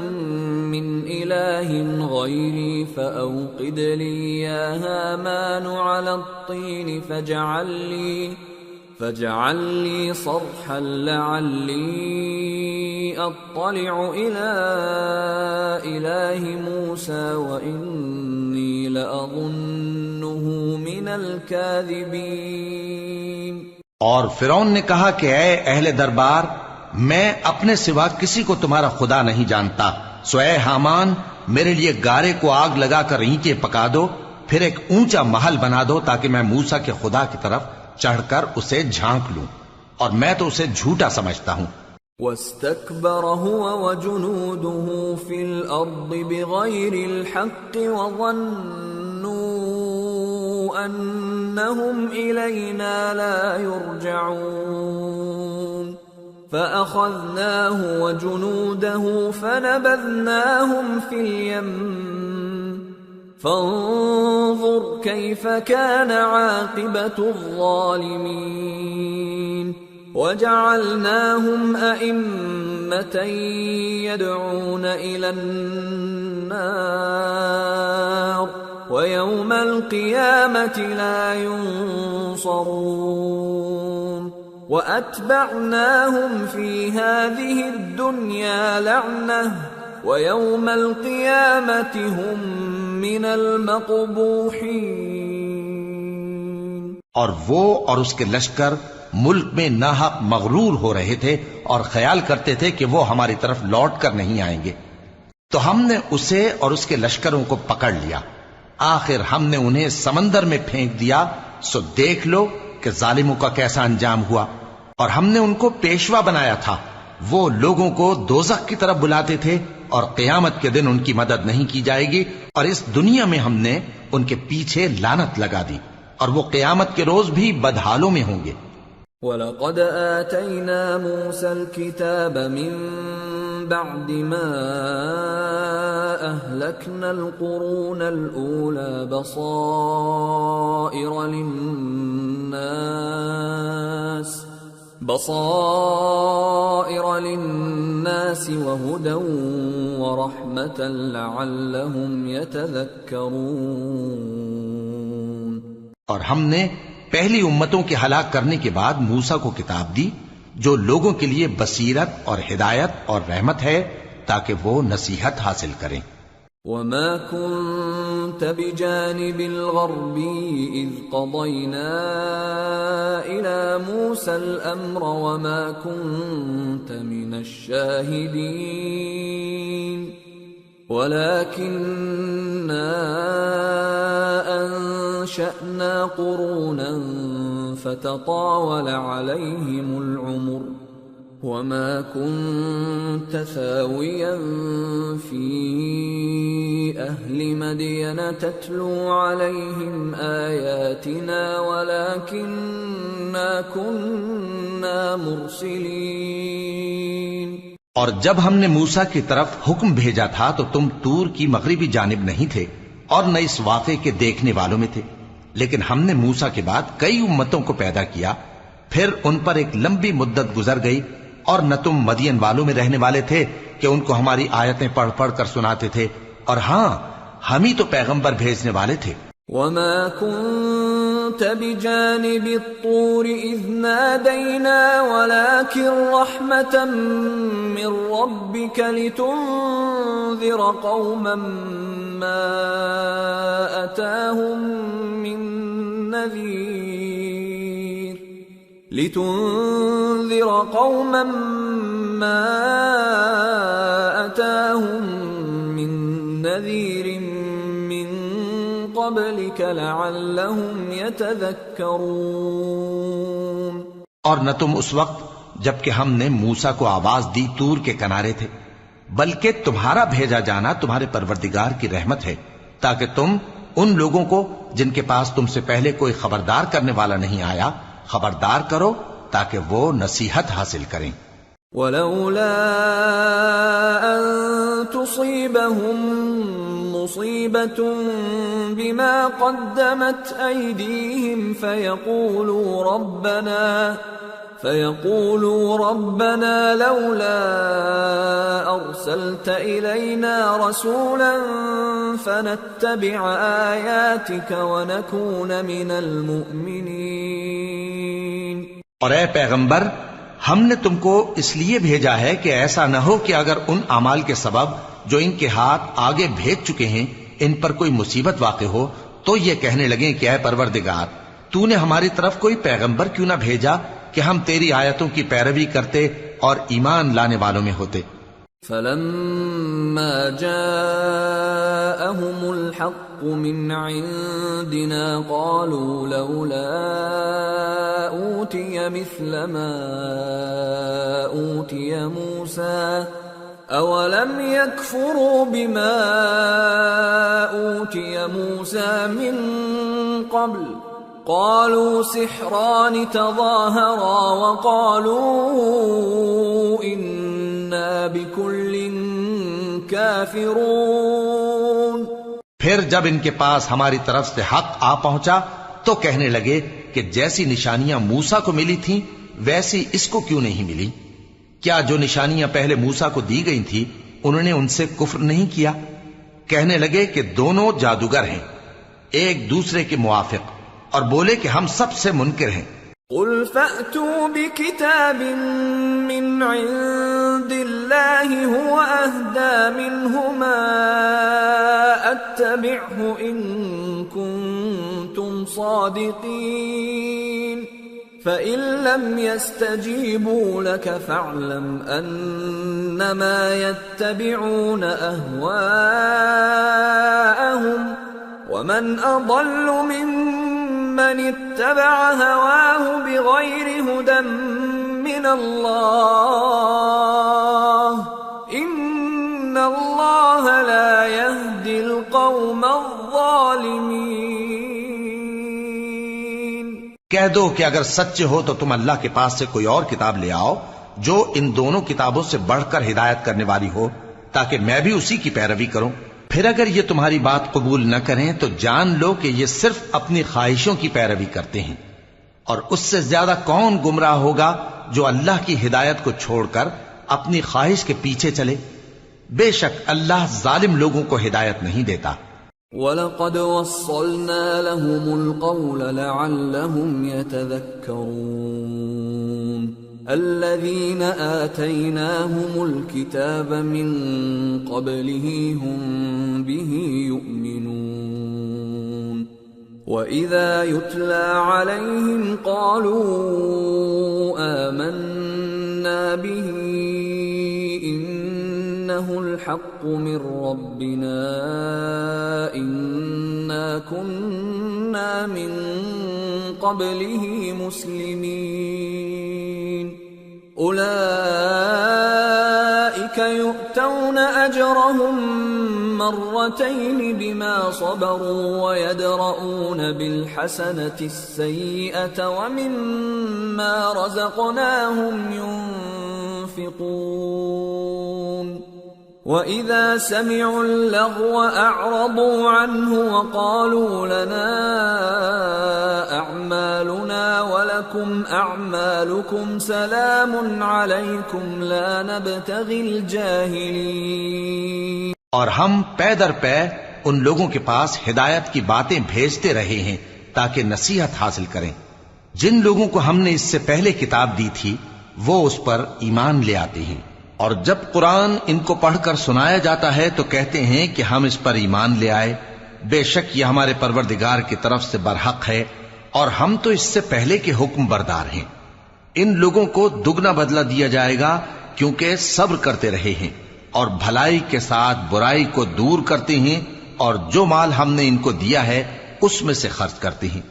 من إله غيري فأوقد لي يا هامان على الطين فاجعل لي صرحا لعلي أطلع إلى إله موسى وإني لأظنه من الكاذبين. اور فرعون نے کہا کہ اے اہل دربار میں اپنے سوا کسی کو تمہارا خدا نہیں جانتا، سو اے حامان میرے لیے گارے کو آگ لگا کر اینٹیں پکا دو، پھر ایک اونچا محل بنا دو تاکہ میں موسیٰ کے خدا کی طرف چڑھ کر اسے جھانک لوں، اور میں تو اسے جھوٹا سمجھتا ہوں. واستكبر هو وجنوده في الأرض بغير الحق وظنوا أنهم إلينا لا يرجعون فأخذناه وجنوده فنبذناهم في اليم فانظر كيف كان عاقبة الظالمين. وجعلناهم أئمة يدعون إلى النار ويوم القيامة لا ينصرون. وأتبعناهم في هذه الدنيا لعنة ويوم القيامة هم من المقبوحين. اور وہ اور اس کے لشکر ملک میں ناحق مغرور ہو رہے تھے اور خیال کرتے تھے کہ وہ ہماری طرف لوٹ کر نہیں آئیں گے، تو ہم نے اسے اور اس کے لشکروں کو پکڑ لیا، آخر ہم نے انہیں سمندر میں پھینک دیا. سو دیکھ لو کہ ظالموں کا کیسا انجام ہوا. اور ہم نے ان کو پیشوا بنایا تھا، وہ لوگوں کو دوزخ کی طرف بلاتے تھے، اور قیامت کے دن ان کی مدد نہیں کی جائے گی، اور اس دنیا میں ہم نے ان کے پیچھے لعنت لگا دی، اور وہ قیامت کے روز بھی بدحالوں میں ہوں گے۔ وَلَقَدْ آتَيْنَا مُوسَى الْكِتَابَ مِن بَعْدِ مَا أَهْلَكْنَا الْقُرُونَ الْأُولَى بَصَائِرَ لِلنَّاسِ وَهُدًى وَرَحْمَةً لَعَلَّهُمْ يَتَذَكَّرُونَ۔ اور ہم نے پہلی امتوں کے ہلاک کرنے کے بعد موسیٰ کو کتاب دی جو لوگوں کے لیے بصیرت اور ہدایت اور رحمت ہے تاکہ وہ نصیحت حاصل کریں۔ وَمَا كُنْتَ بِجَانِبِ الْغَرْبِيِّ إِذْ قَضَيْنَا إِلَى مُوسَى الْأَمْرَ وَمَا كُنْتَ مِنَ الشَّاهِدِينَ وَلَكِنَّا أَنشَأْنَا قُرُونًا فَتَطَاوَلَ عَلَيْهِمُ الْعُمُرُ وَمَا كُنْتَ ثَاوِيًا فِي أَهْلِ مَدْيَنَ تَتْلُو عَلَيْهِمْ آيَاتِنَا وَلَكِنَّا كُنَّا مُرْسِلِينَ۔ اور جب ہم نے موسیٰ کی طرف حکم بھیجا تھا تو تم طور کی مغربی جانب نہیں تھے اور نہ اس واقعے کے دیکھنے والوں میں تھے، لیکن ہم نے موسیٰ کے بعد کئی امتوں کو پیدا کیا، پھر ان پر ایک لمبی مدت گزر گئی، اور نہ تم مدین والوں میں رہنے والے تھے کہ ان کو ہماری آیتیں پڑھ پڑھ کر سناتے تھے، اور ہاں ہم ہی تو پیغمبر بھیجنے والے تھے۔ وَمَا كُنْتَ بِجَانِبِ الطُّورِ إِذْ نَادَيْنَا وَلَكِنْ رَحْمَةً مِّن رَّبِّكَ لِتُنذِرَ قَوْمًا مَّا أَتَاهُم مِّن نَّذِيرٍ مِّن قَبْلِكَ لَعَلَّهُمْ يَتَذَكَّرُونَ۔ اور نہ تم اس وقت جبکہ ہم نے موسیٰ کو آواز دی طور کے کنارے تھے، بلکہ تمہارا بھیجا جانا تمہارے پروردگار کی رحمت ہے تاکہ تم ان لوگوں کو جن کے پاس تم سے پہلے کوئی خبردار کرنے والا نہیں آیا خبردار کرو تاکہ وہ نصیحت حاصل کریں۔ وَلَوْلَا أَن تُصِيبَهُم مُّصِيبَةٌ بِمَا قَدَّمَتْ أَيْدِيهِمْ فَيَقُولُوا رَبَّنَا لَوْلَا أَرْسَلْتَ إِلَيْنَا رَسُولًا فَنَتَّبِعَ آيَاتِكَ وَنَكُونَ مِنَ الْمُؤْمِنِينَ۔ اور اے پیغمبر، ہم نے تم کو اس لیے بھیجا ہے کہ ایسا نہ ہو کہ اگر ان اعمال کے سبب جو ان کے ہاتھ آگے بھیج چکے ہیں ان پر کوئی مصیبت واقع ہو تو یہ کہنے لگیں کہ اے پروردگار تو نے ہماری طرف کوئی پیغمبر کیوں نہ بھیجا کہ ہم تیری آیتوں کی پیروی کرتے اور ایمان لانے والوں میں ہوتے۔ فَلَمَّا جَاءَهُمُ الْحَقُّ مِنْ عِنْدِنَا قَالُوا لَوْلَا أُوتِيَ مِثْلَ مَا أُوتِيَ مُوسَى أَوَلَمْ يَكْفُرُوا بِمَا أُوتِيَ مُوسَى مِنْ قَبْلُ قَالُوا سِحْرَانِ تَظَاهَرَا وَقَالُوا إِنَّا بِكُلٍّ كَافِرُونَ۔ پھر جب ان کے پاس ہماری طرف سے حق آ پہنچا تو کہنے لگے کہ جیسی نشانیاں موسیٰ کو ملی تھیں ویسی اس کو کیوں نہیں ملی؟ کیا جو نشانیاں پہلے موسیٰ کو دی گئی تھی انہوں نے ان سے کفر نہیں کیا؟ کہنے لگے کہ دونوں جادوگر ہیں ایک دوسرے کے موافق، اور بولے کہ ہم سب سے منکر ہیں۔ قُلْ فَأْتُوا بِكِتَابٍ مِّنْ عِندِ اللَّهِ هُوَ أَهْدَى مِنْهُمَا أَتَّبِعْهُ إِن كُنتُمْ صَادِقِينَ فَإِن لَّمْ يَسْتَجِيبُوا لَكَ فَاعْلَمْ أَنَّمَا يَتَّبِعُونَ أَهْوَاءَهُمْ وَمَنْ أَضَلُّ مِمَّنِ اتَّبَعَ هَوَاهُ بِغَيْرِ هُدًى من اللہ ان اللہ لا يهدي القوم الظالمین۔ کہہ دو کہ اگر سچے ہو تو تم اللہ کے پاس سے کوئی اور کتاب لے آؤ جو ان دونوں کتابوں سے بڑھ کر ہدایت کرنے والی ہو، تاکہ میں بھی اسی کی پیروی کروں۔ پھر اگر یہ تمہاری بات قبول نہ کریں تو جان لو کہ یہ صرف اپنی خواہشوں کی پیروی کرتے ہیں، اور اس سے زیادہ کون گمراہ ہوگا جو اللہ کی ہدایت کو چھوڑ کر اپنی خواہش کے پیچھے چلے۔ بے شک اللہ ظالم لوگوں کو ہدایت نہیں دیتا۔ وَلَقَدْ وَصَّلْنَا لَهُمُ الْقَوْلَ لَعَلَّهُمْ يَتَذَكَّرُونَ الَّذِينَ آتَيْنَاهُمُ الْكِتَابَ مِنْ قَبْلِهِ هُمْ بِهِ يُؤْمِنُونَ وَإِذَا يُتْلَى عَلَيْهِمْ قَالُوا آمَنَّا بِهِ إِنَّهُ الْحَقُّ مِنْ رَبِّنَا إِنَّا كُنَّا مِنْ قَبْلِهِ مُسْلِمِينَ أُولَئِكَ يُؤْتَوْنَ أَجْرَهُمْ مرتين بما صبروا ويدرؤون بالحسنة السيئة ومما رزقناهم ينفقون وإذا سمعوا اللغو أعرضوا عنه وقالوا لنا أعمالنا ولكم أعمالكم سلام عليكم لا نبتغي الجاهلين۔ اور ہم پے در پے ان لوگوں کے پاس ہدایت کی باتیں بھیجتے رہے ہیں تاکہ نصیحت حاصل کریں۔ جن لوگوں کو ہم نے اس سے پہلے کتاب دی تھی وہ اس پر ایمان لے آتے ہیں، اور جب قرآن ان کو پڑھ کر سنایا جاتا ہے تو کہتے ہیں کہ ہم اس پر ایمان لے آئے۔ بے شک یہ ہمارے پروردگار کی طرف سے برحق ہے، اور ہم تو اس سے پہلے کے حکم بردار ہیں۔ ان لوگوں کو دگنا بدلہ دیا جائے گا کیونکہ صبر کرتے رہے ہیں اور بھلائی کے ساتھ برائی کو دور کرتے ہیں، اور جو مال ہم نے ان کو دیا ہے اس میں سے خرچ کرتے ہیں۔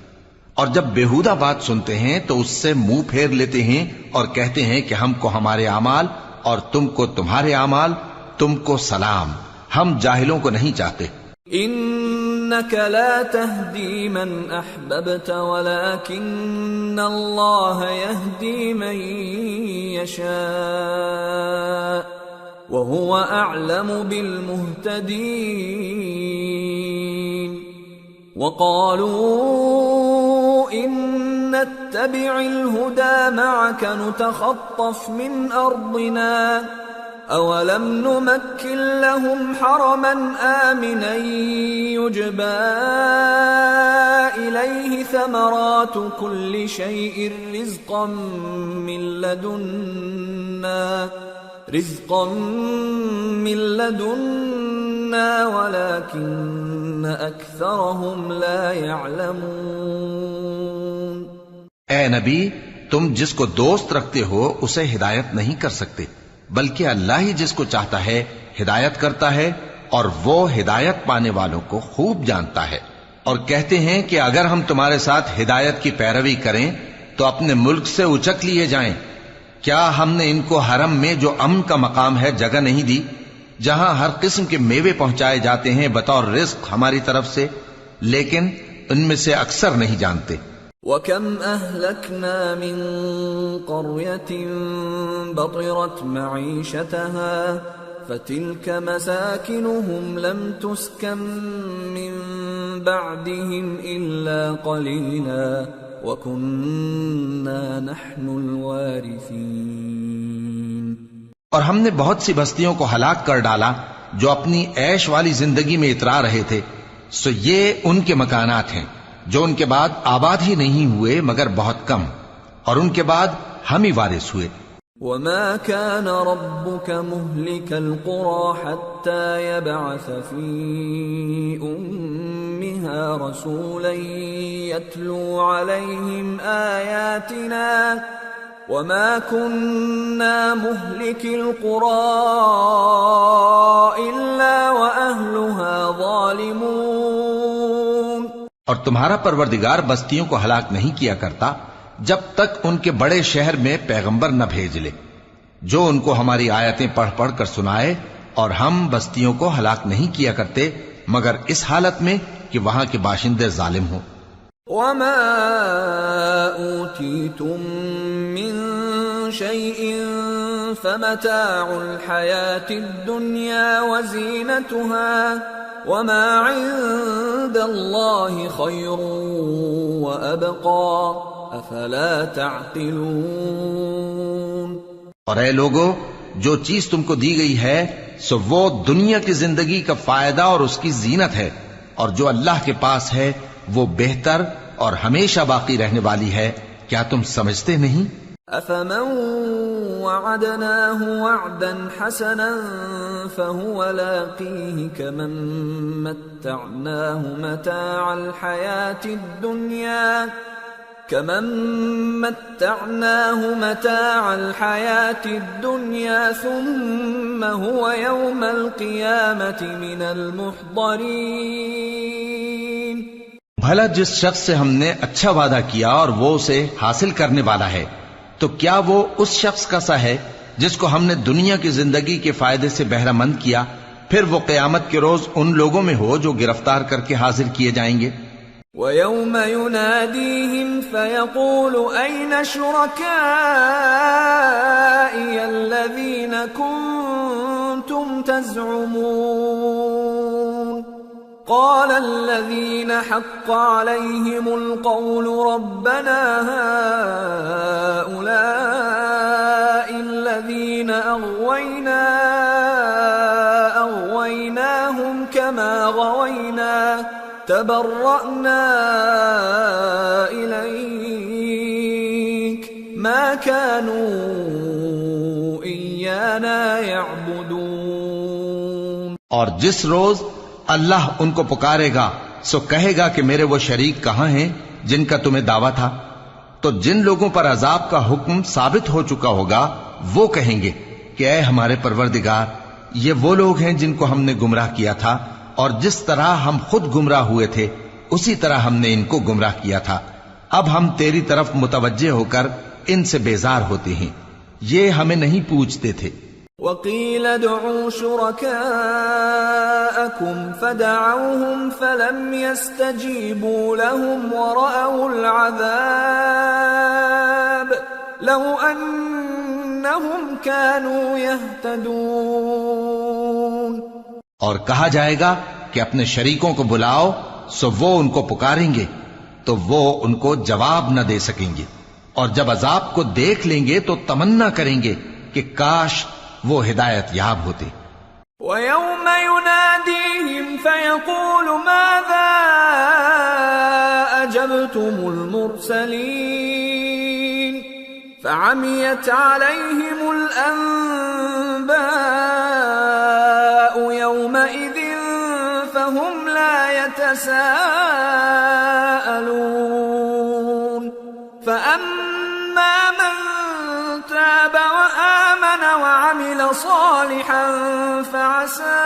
اور جب بیہودہ بات سنتے ہیں تو اس سے منہ پھیر لیتے ہیں اور کہتے ہیں کہ ہم کو ہمارے اعمال اور تم کو تمہارے اعمال، تم کو سلام، ہم جاہلوں کو نہیں چاہتے۔ انك لا تهدي من احببت ولكن الله يهدي من يشاء وهو اعلم بالمهتدين وقالوا ان نتبع الهدى معك نتخطف من ارضنا أولم نمكن لهم حرما آمنا يجبى إليه ثمرات كل شيء رزقا من لدنا ولكن أكثرهم لا يعلمون۔ اے نبی، تم جس کو دوست رکھتے ہو اسے ہدایت نہیں کر سکتے، بلکہ اللہ ہی جس کو چاہتا ہے ہدایت کرتا ہے، اور وہ ہدایت پانے والوں کو خوب جانتا ہے۔ اور کہتے ہیں کہ اگر ہم تمہارے ساتھ ہدایت کی پیروی کریں تو اپنے ملک سے اچک لیے جائیں۔ کیا ہم نے ان کو حرم میں جو امن کا مقام ہے جگہ نہیں دی، جہاں ہر قسم کے میوے پہنچائے جاتے ہیں بطور رزق ہماری طرف سے؟ لیکن ان میں سے اکثر نہیں جانتے۔ وَكَمْ أَهْلَكْنَا مِنْ قَرْيَةٍ بَطِرَتْ مَعِيشَتَهَا فَتِلْكَ مَسَاكِنُهُمْ لَمْ تُسْكَنْ مِنْ بَعْدِهِمْ إِلَّا قَلِيلًا وَكُنَّا نَحْنُ الْوَارِثِينَ۔ اور ہم نے بہت سی بستیوں کو ہلاک کر ڈالا جو اپنی عیش والی زندگی میں اترا رہے تھے، سو یہ ان کے مکانات ہیں جو ان کے بعد آباد ہی نہیں ہوئے مگر بہت کم، اور ان کے بعد ہم ہی وارث ہوئے۔ وَمَا كَانَ رَبُّكَ مُهْلِكَ الْقُرَى حَتَّى يَبْعَثَ فِي أُمِّهَا رَسُولًا يَتْلُو عَلَيْهِمْ آيَاتِنَا وَمَا كُنَّا مُهْلِكِ الْقُرَى إِلَّا وَأَهْلُهَا ظَالِمُونَ۔ اور تمہارا پروردگار بستیوں کو ہلاک نہیں کیا کرتا جب تک ان کے بڑے شہر میں پیغمبر نہ بھیج لے جو ان کو ہماری آیتیں پڑھ پڑھ کر سنائے، اور ہم بستیوں کو ہلاک نہیں کیا کرتے مگر اس حالت میں کہ وہاں کے باشندے ظالم ہوں۔ وما أوتيتم من شيء فمتاع الحياة الدنيا وزينتها وما عند الله خير وأبقى أفلا تعقلون۔ اور اے لوگو، جو چیز تم کو دی گئی ہے سو وہ دنیا کی زندگی کا فائدہ اور اس کی زینت ہے، اور جو اللہ کے پاس ہے وہ بہتر اور ہمیشہ باقی رہنے والی ہے، کیا تم سمجھتے نہیں؟ أفمن وعدناه وعدا حسنا فهو لاقيه كمن متعناه متاع الحياة الدنيا ثم هو يوم القيامة من المحضرين۔ بھلا جس شخص سے ہم نے اچھا وعدہ کیا اور وہ اسے حاصل کرنے والا ہے، تو کیا وہ اس شخص کا سا ہے جس کو ہم نے دنیا کی زندگی کے فائدے سے بہرہ مند کیا، پھر وہ قیامت کے روز ان لوگوں میں ہو جو گرفتار کر کے حاضر کیے جائیں گے۔ وَيَوْمَ يُنَادِيهِمْ فَيَقُولُ أَيْنَ شُرَكَائِيَ الَّذِينَ كُنتُمْ تَزْعُمُونَ قَالَ الَّذِينَ حَقَّ عَلَيْهِمُ الْقَوْلُ رَبَّنَا هَؤُلَاءِ الَّذِينَ أَغْوَيْنَاهُمْ كَمَا غَوَيْنَا تبرأنا إليك ما كانوا إيانا يعبدون۔ اور جس روز اللہ ان کو پکارے گا سو کہے گا کہ میرے وہ شریک کہاں ہیں جن کا تمہیں دعویٰ تھا؟ تو جن لوگوں پر عذاب کا حکم ثابت ہو چکا ہوگا وہ کہیں گے کہ اے ہمارے پروردگار، یہ وہ لوگ ہیں جن کو ہم نے گمراہ کیا تھا، اور جس طرح ہم خود گمراہ ہوئے تھے اسی طرح ہم نے ان کو گمراہ کیا تھا۔ اب ہم تیری طرف متوجہ ہو کر ان سے بیزار ہوتے ہیں، یہ ہمیں نہیں پوچھتے تھے۔ وَقِيلَ ادْعُوا شُرَكَاءَكُمْ فَدَعَوْهُمْ فَلَمْ يَسْتَجِيبُوا لَهُمْ وَرَأَوُا الْعَذَابَ لَوْ أَنَّهُمْ كَانُوا يَهْتَدُونَ۔ اور کہا جائے گا کہ اپنے شریکوں کو بلاؤ، سو وہ ان کو پکاریں گے تو وہ ان کو جواب نہ دے سکیں گے، اور جب عذاب کو دیکھ لیں گے تو تمنا کریں گے کہ کاش وہ ہدایت یاب ہوتے۔ وَيَوْمَ يُنَادِيهِمْ فَيَقُولُ مَاذَا أَجَبْتُمُ الْمُرْسَلِينَ فَعَمِيَتْ عَلَيْهِمُ الْأَنبَاءُ يَوْمَئِذٍ فَهُمْ لَا يَتَسَاءَلُونَ فَأَمَّا مَنْ تَابَ وَآمَنَ وَعَمِلَ صَالِحًا فَعَسَىٰ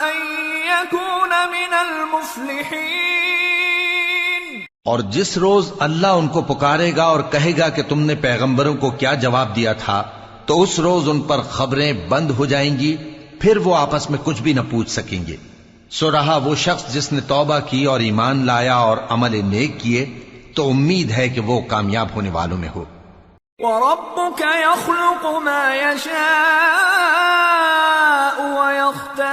أَن يَكُونَ مِنَ الْمُفْلِحِينَ۔ اور جس روز اللہ ان کو پکارے گا اور کہے گا کہ تم نے پیغمبروں کو کیا جواب دیا تھا، تو اس روز ان پر خبریں بند ہو جائیں گی، پھر وہ آپس میں کچھ بھی نہ پوچھ سکیں گے۔ سو رہا وہ شخص جس نے توبہ کی اور ایمان لایا اور عمل نیک کیے، تو امید ہے کہ وہ کامیاب ہونے والوں میں ہو۔ وَرَبُّكَ يَخْلُقُ مَا يَشَاءُ وَيَخْتَارُ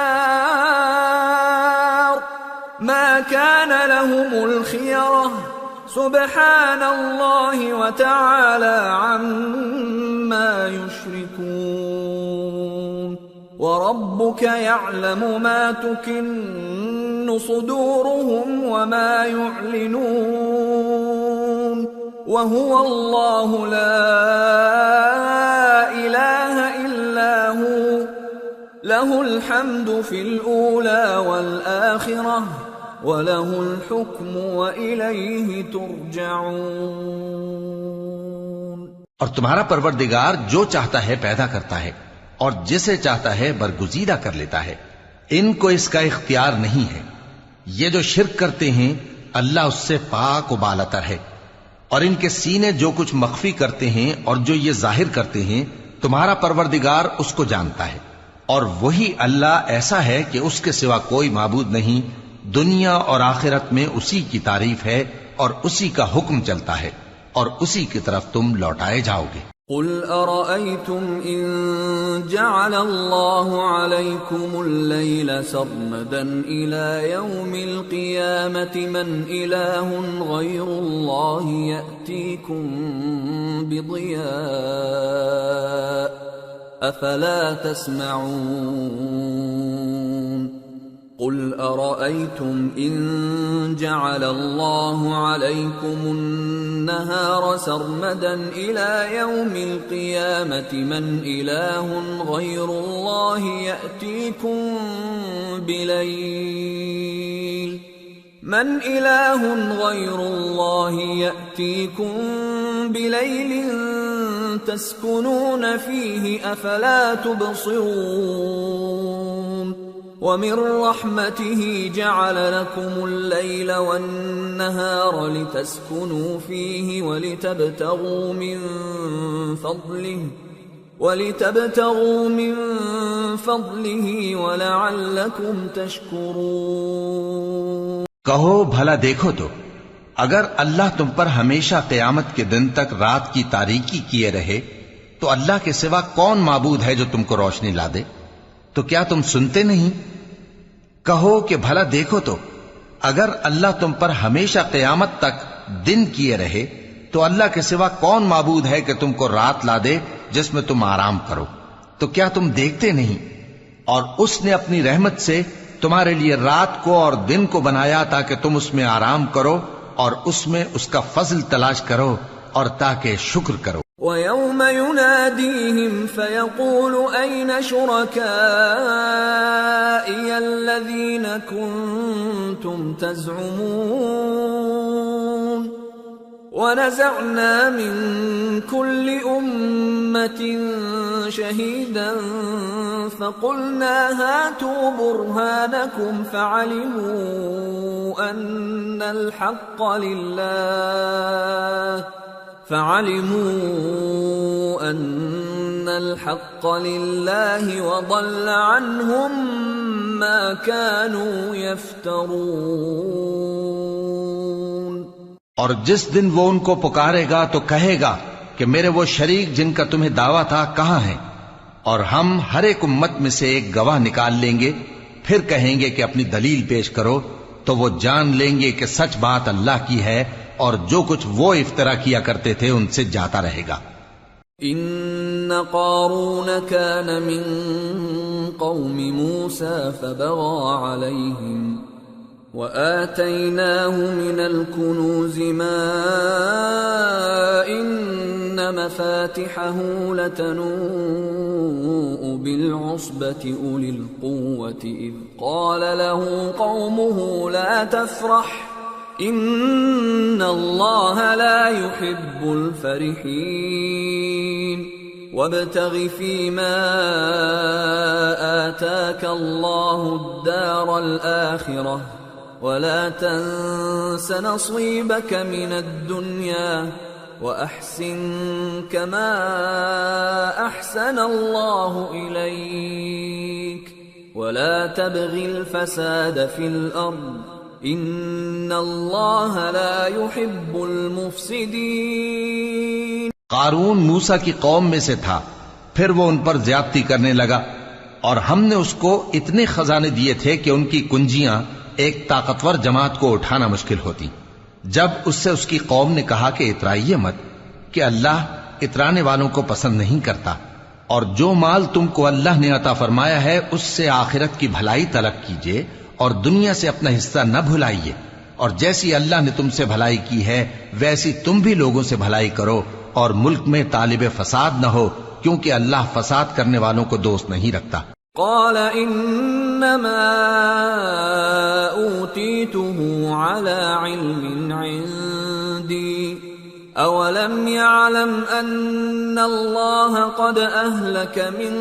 مَا كَانَ لَهُمُ الْخِيَرَةُ سُبْحَانَ اللَّهِ وَتَعَالَى عَمَّا يُشْرِكُونَ۔ وَرَبُّكَ يَعْلَمُ مَا تُكِنُّ صُدُورُهُمْ وَمَا يُعْلِنُونَ وَهُوَ اللَّهُ لَا إِلَٰهَ إِلَّا هُوَ لَهُ الْحَمْدُ فِي الْأُولَى وَالْآخِرَةِ وَلَهُ الْحُكْمُ وَإِلَيْهِ تُرْجَعُونَ۔ اور تمہارا پروردگار جو چاہتا ہے پیدا کرتا ہے، اور جسے چاہتا ہے برگزیدہ کر لیتا ہے، ان کو اس کا اختیار نہیں ہے۔ یہ جو شرک کرتے ہیں اللہ اس سے پاک و بالاتر ہے۔ اور ان کے سینے جو کچھ مخفی کرتے ہیں اور جو یہ ظاہر کرتے ہیں تمہارا پروردگار اس کو جانتا ہے، اور وہی اللہ ایسا ہے کہ اس کے سوا کوئی معبود نہیں، دنیا اور آخرت میں اسی کی تعریف ہے اور اسی کا حکم چلتا ہے اور اسی کی طرف تم لوٹائے جاؤ گے۔ قل أرأيتم إن جعل الله عليكم الليل سرمدا إلى يوم القيامة من إله غير الله يأتيكم بضياء أفلا تسمعون قل أرأيتم إن جعل الله عليكم النهار سرمدا إلى يوم القيامة من إله غير الله يأتيكم بليل تسكنون فيه أفلا تبصرون وَمِن رَّحْمَتِهِ جَعَلَ لَكُمُ اللَّيْلَ وَالنَّهَارَ لِتَسْكُنُوا فِيهِ وَلِتَبْتَغُوا مِن فَضْلِهِ وَلَعَلَّكُمْ تَشْكُرُونَ۔ کہو بھلا دیکھو تو اگر اللہ تم پر ہمیشہ قیامت کے دن تک رات کی تاریکی کیے رہے تو اللہ کے سوا کون معبود ہے جو تم کو روشنی لا دے؟ تو کیا تم سنتے نہیں؟ کہو کہ بھلا دیکھو تو اگر اللہ تم پر ہمیشہ قیامت تک دن کیے رہے تو اللہ کے سوا کون معبود ہے کہ تم کو رات لا دے جس میں تم آرام کرو؟ تو کیا تم دیکھتے نہیں؟ اور اس نے اپنی رحمت سے تمہارے لیے رات کو اور دن کو بنایا تاکہ تم اس میں آرام کرو اور اس میں اس کا فضل تلاش کرو اور تاکہ شکر کرو۔ وَيَوْمَ يُنَادِيهِمْ فَيَقُولُ أَيْنَ شُرَكَائِيَ الَّذِينَ كُنتُمْ تَزْعُمُونَ وَنَزَعْنَا مِن كُلِّ أُمَّةٍ شَهِيدًا فَقُلْنَا هَاتُوا بُرْهَانَكُمْ فَعَلِمُوا أَنَّ الحق لله وضل عنهم ما كانوا يفترون۔ اور جس دن وہ ان کو پکارے گا تو کہے گا کہ میرے وہ شریک جن کا تمہیں دعویٰ تھا کہاں ہیں؟ اور ہم ہر ایک امت میں سے ایک گواہ نکال لیں گے، پھر کہیں گے کہ اپنی دلیل پیش کرو، تو وہ جان لیں گے کہ سچ بات اللہ کی ہے اور جو کچھ وہ افترا کیا کرتے تھے ان سے جاتا رہے گا۔ ان قارون كان من قوم موسى فبغى عليهم وآتيناه من الكنوز ما إن مفاتحه لتنوء بالعصبة أولي القوة إذ قال له قومه لا تفرح إن الله لا يحب الفرحين وابتغ فيما آتاك الله الدار الآخرة ولا تنس نصيبك من الدنيا وأحسن كما أحسن الله إليك ولا تبغ الفساد في الأرض ان اللہ لا يحب المفسدین۔ قارون موسیٰ کی قوم میں سے تھا، پھر وہ ان پر زیادتی کرنے لگا اور ہم نے اس کو اتنے خزانے دیے تھے کہ ان کی کنجیاں ایک طاقتور جماعت کو اٹھانا مشکل ہوتی۔ جب اس سے اس کی قوم نے کہا کہ اترائیے مت کہ اللہ اترانے والوں کو پسند نہیں کرتا، اور جو مال تم کو اللہ نے عطا فرمایا ہے اس سے آخرت کی بھلائی طلب کیجیے اور دنیا سے اپنا حصہ نہ بھلائیے، اور جیسی اللہ نے تم سے بھلائی کی ہے ویسی تم بھی لوگوں سے بھلائی کرو، اور ملک میں طالب فساد نہ ہو کیونکہ اللہ فساد کرنے والوں کو دوست نہیں رکھتا۔ قال انما اوتیته على علم عندي اولم يعلم ان الله قد اهلك من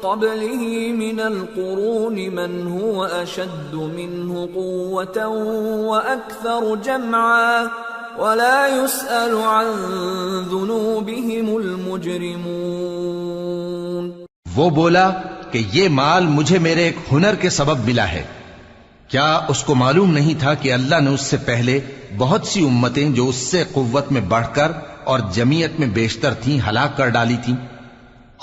قبله من القرون من هو اشد منه قوة واكثر جمعا ولا يسأل عن ذنوبهم المجرمون۔ وہ بولا کہ یہ مال مجھے میرے ایک ہنر کے سبب ملا ہے۔ کیا اس کو معلوم نہیں تھا کہ اللہ نے اس سے پہلے بہت سی امتیں جو اس سے قوت میں بڑھ کر اور جمعیت میں بیشتر تھیں ہلاک کر ڈالی تھیں،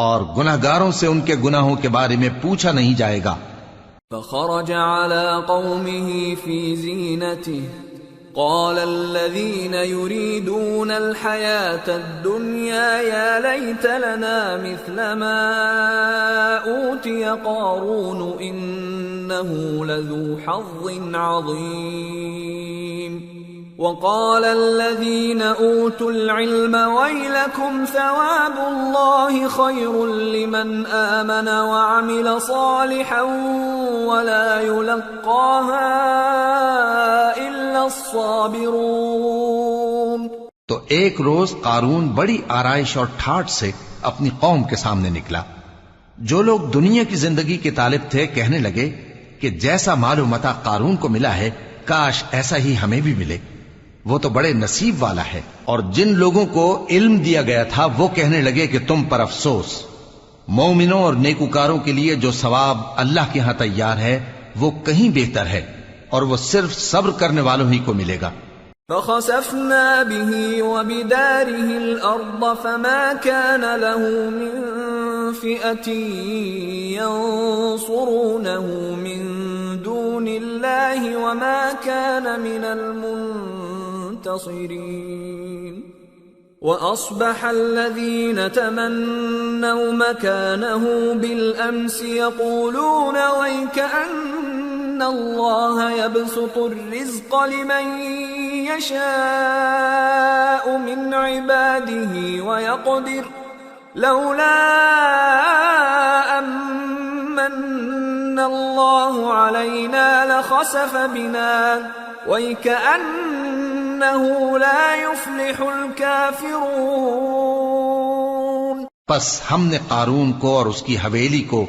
اور گناہگاروں سے ان کے گناہوں کے بارے میں پوچھا نہیں جائے گا۔ فخرج على قومه في زينته قال الذين يريدون الحياة الدنيا يا ليت لنا مثل ما أوتي قارون إنه لذو حظ عظيم وقال الذين أوتوا العلم ويلكم ثواب الله خير لمن آمن وعمل صالحا ولا يلقاها إلا الصابرون۔ تو ایک روز قارون بڑی آرائش اور ٹھاٹھ سے اپنی قوم کے سامنے نکلا۔ جو لوگ دنیا کی زندگی کے طالب تھے کہنے لگے کہ جیسا مال و متاع قارون کو ملا ہے کاش ایسا ہی ہمیں بھی ملے، وہ تو بڑے نصیب والا ہے۔ اور جن لوگوں کو علم دیا گیا تھا وہ کہنے لگے کہ تم پر افسوس، مومنوں اور نیکوکاروں کے لیے جو ثواب اللہ کے ہاں تیار ہے وہ کہیں بہتر ہے، اور وہ صرف صبر کرنے والوں ہی کو ملے گا۔ فخسفنا به وبداره الأرض فما كان له من فئة ينصرونه من دون الله وما كان من المنتصرين۔ وأصبح الذين تمنوا مكانه بالأمس يقولون ويكأن الله يبسط الرزق لمن يشاء من عباده ويقدر لولا أمن الله علينا لخسف بنا وَيْكَأَنَّهُ لَا يُفْلِحُ الْكَافِرُونَ۔ پس ہم نے قارون کو اور اس کی حویلی کو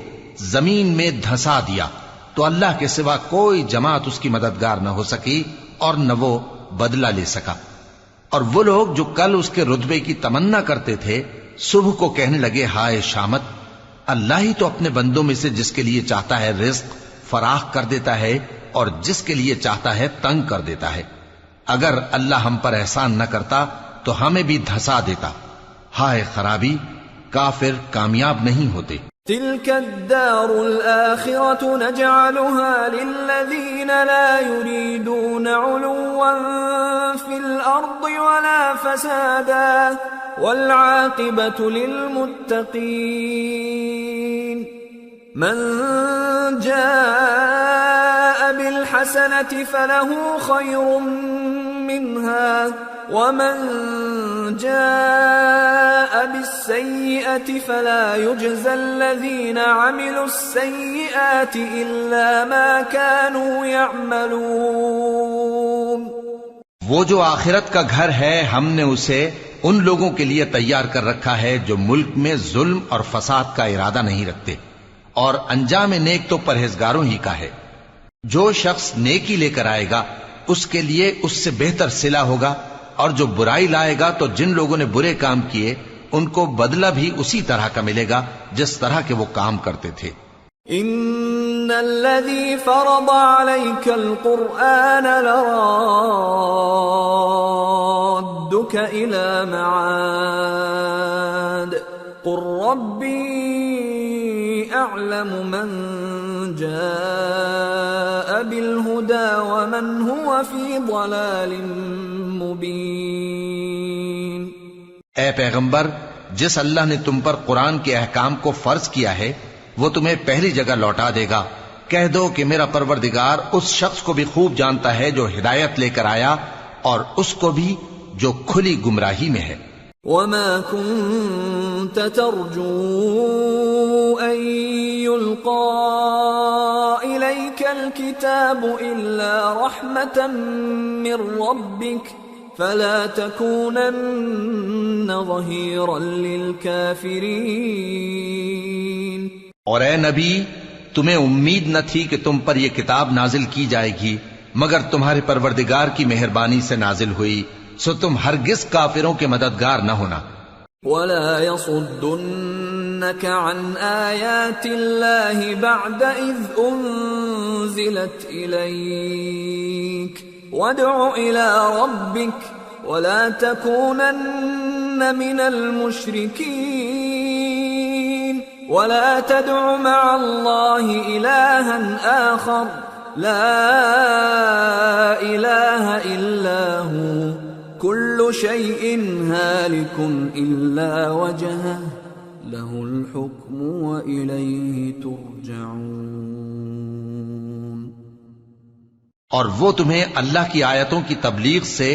زمین میں دھسا دیا تو اللہ کے سوا کوئی جماعت اس کی مددگار نہ ہو سکی اور نہ وہ بدلہ لے سکا۔ اور وہ لوگ جو کل اس کے رتبے کی تمنا کرتے تھے صبح کو کہنے لگے ہائے شامت، اللہ ہی تو اپنے بندوں میں سے جس کے لیے چاہتا ہے رزق فراخ کر دیتا ہے اور جس کے لیے چاہتا ہے تنگ کر دیتا ہے۔ اگر اللہ ہم پر احسان نہ کرتا تو ہمیں بھی دھسا دیتا۔ ہائے خرابی، کافر کامیاب نہیں ہوتے۔ تلك الدار الآخرة نجعلها للذين لا يريدون علوا في الأرض ولا فسادا والعاقبة للمتقين۔ من جاء بالحسنة فله خير منها ومن جاء بالسيئة فلا يجزى الذين عملوا السيئات إلا ما كانوا يعملون۔ وہ جو آخرت کا گھر ہے ہم نے اسے ان لوگوں کے لیے تیار کر رکھا ہے جو ملک میں ظلم اور فساد کا ارادہ نہیں رکھتے، اور انجام نیک تو پرہیزگاروں ہی کا ہے۔ جو شخص نیکی لے کر آئے گا اس کے لیے اس سے بہتر صلہ ہوگا، اور جو برائی لائے گا تو جن لوگوں نے برے کام کیے ان کو بدلہ بھی اسی طرح کا ملے گا جس طرح کے وہ کام کرتے تھے۔ ان الذي فرض عليك القرآن لرادك الى معاد قل ربي اعلم من جاء بالهدى ومن هو في ضلال مبين۔ اے پیغمبر، جس اللہ نے تم پر قرآن کے احکام کو فرض کیا ہے وہ تمہیں پہلی جگہ لوٹا دے گا۔ کہہ دو کہ میرا پروردگار اس شخص کو بھی خوب جانتا ہے جو ہدایت لے کر آیا اور اس کو بھی جو کھلی گمراہی میں ہے۔ وما كنت ترجو أن يلقى إليك الكتاب إلا رحمة من ربك فلا تكونن ظهيرا للكافرين۔ اور اے نبی، تمہیں امید نہ تھی کہ تم پر یہ کتاب نازل کی جائے گی مگر تمہارے پروردگار کی مہربانی سے نازل ہوئی، سو تم ہرگز کافروں کے مددگار نہ ہونا. ولا يصدنك عن آيات الله بعد إذ أنزلت إليك وادع إلى ربك ولا تكونن من المشركين ولا تدع مع الله إلها آخر لا إله إلا هو كل شيء هالك إلا وجهه له الحكم وإليه ترجعون. اور وہ تمہیں اللہ کی آیتوں کی تبلیغ سے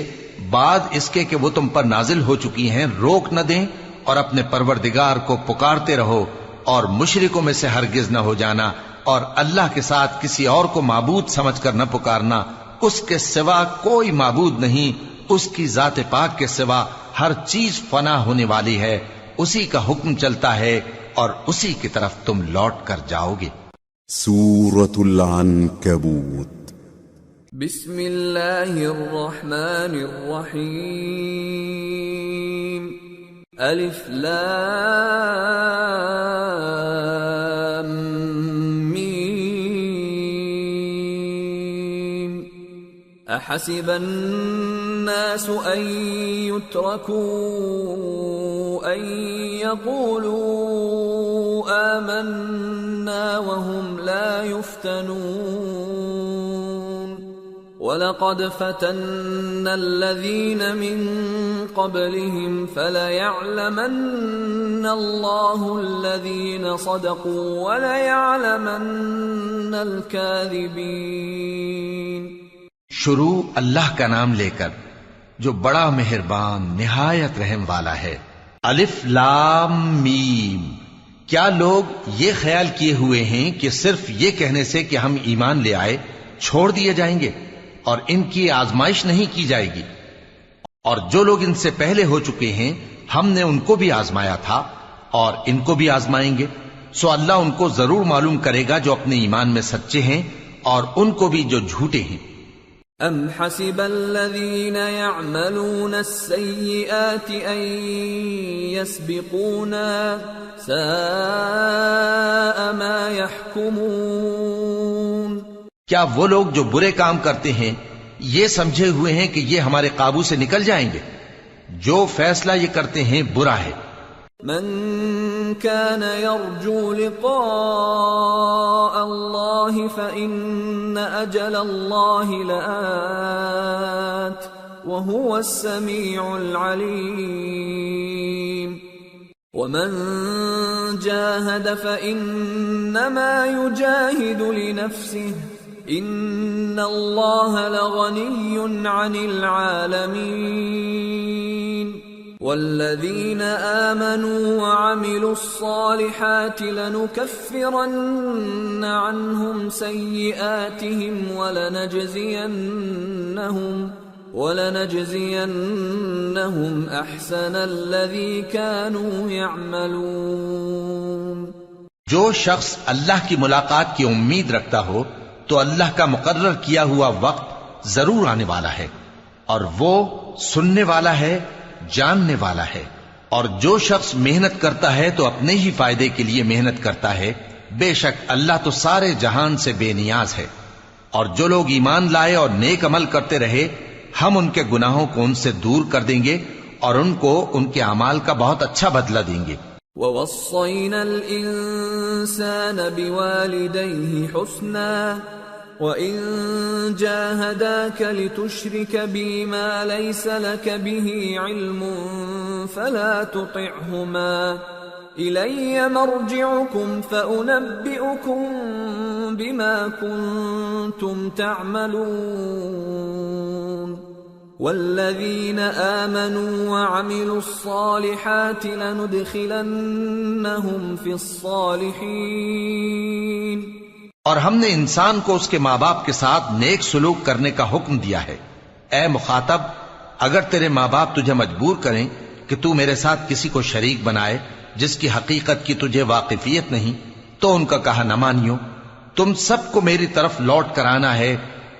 بعد اس کے کہ وہ تم پر نازل ہو چکی ہیں روک نہ دیں، اور اپنے پروردگار کو پکارتے رہو اور مشرکوں میں سے ہرگز نہ ہو جانا، اور اللہ کے ساتھ کسی اور کو معبود سمجھ کر نہ پکارنا. اس کے سوا کوئی معبود نہیں، اس کی ذات پاک کے سوا ہر چیز فنا ہونے والی ہے، اسی کا حکم چلتا ہے اور اسی کی طرف تم لوٹ کر جاؤ گے. سورة العنكبوت. بسم اللہ الرحمن الرحیم. الف لام میم. احسب الناس ان يتركوا ان يقولوا آمنا وهم لا يفتنون وَلَقَدْ فَتَنَّا الَّذِينَ مِن قَبْلِهِمْ فَلَيَعْلَمَنَّ اللَّهُ الَّذِينَ صَدَقُوا وَلَيَعْلَمَنَّ الْكَاذِبِينَ. شروع اللہ کا نام لے کر جو بڑا مہربان نہایت رحم والا ہے. الف لام میم. کیا لوگ یہ خیال کیے ہوئے ہیں کہ صرف یہ کہنے سے کہ ہم ایمان لے آئے چھوڑ دیے جائیں گے اور ان کی آزمائش نہیں کی جائے گی؟ اور جو لوگ ان سے پہلے ہو چکے ہیں ہم نے ان کو بھی آزمایا تھا اور ان کو بھی آزمائیں گے. سو اللہ ان کو ضرور معلوم کرے گا جو اپنے ایمان میں سچے ہیں اور ان کو بھی جو جھوٹے ہیں. ام حسب الذين يعملون السيئات ان يسبقونا ساء ما يحكمون. کیا وہ لوگ جو برے کام کرتے ہیں یہ سمجھے ہوئے ہیں کہ یہ ہمارے قابو سے نکل جائیں گے؟ جو فیصلہ یہ کرتے ہیں برا ہے. من كان يرجو لقاء الله فإن أجل الله لآت وهو السميع العليم. ومن جاهد فإنما يجاهد لنفسه ان اللہ لغنی عن العالمین. والذین آمنوا وعملوا الصالحات لنكفرن عنهم سیئاتهم ولنجزینهم احسن الذی كانوا يعملون. جو شخص اللہ کی ملاقات کی امید رکھتا ہو تو اللہ کا مقرر کیا ہوا وقت ضرور آنے والا ہے، اور وہ سننے والا ہے، جاننے والا ہے. اور جو شخص محنت کرتا ہے تو اپنے ہی فائدے کے لیے محنت کرتا ہے. بے شک اللہ تو سارے جہان سے بے نیاز ہے. اور جو لوگ ایمان لائے اور نیک عمل کرتے رہے ہم ان کے گناہوں کو ان سے دور کر دیں گے اور ان کو ان کے اعمال کا بہت اچھا بدلہ دیں گے. وَوَصَّيْنَا الْإِنسَانَ بِوَالِدَيْهِ حُسْنًا وَإِن جَاهَدَاكَ لِتُشْرِكَ بِي مَا لَيْسَ لَكَ بِهِ عِلْمٌ فَلَا تُطِعْهُمَا إِلَيَّ مَرْجِعُكُمْ فَأُنَبِّئُكُم بِمَا كُنتُمْ تَعْمَلُونَ. والذین آمنوا وعملوا الصالحات لندخلنهم فی الصالحین. اور ہم نے انسان کو اس کے ماں باپ کے ساتھ نیک سلوک کرنے کا حکم دیا ہے. اے مخاطب، اگر تیرے ماں باپ تجھے مجبور کریں کہ تو میرے ساتھ کسی کو شریک بنائے جس کی حقیقت کی تجھے واقفیت نہیں تو ان کا کہا نہ مانیو. تم سب کو میری طرف لوٹ کر آنا ہے،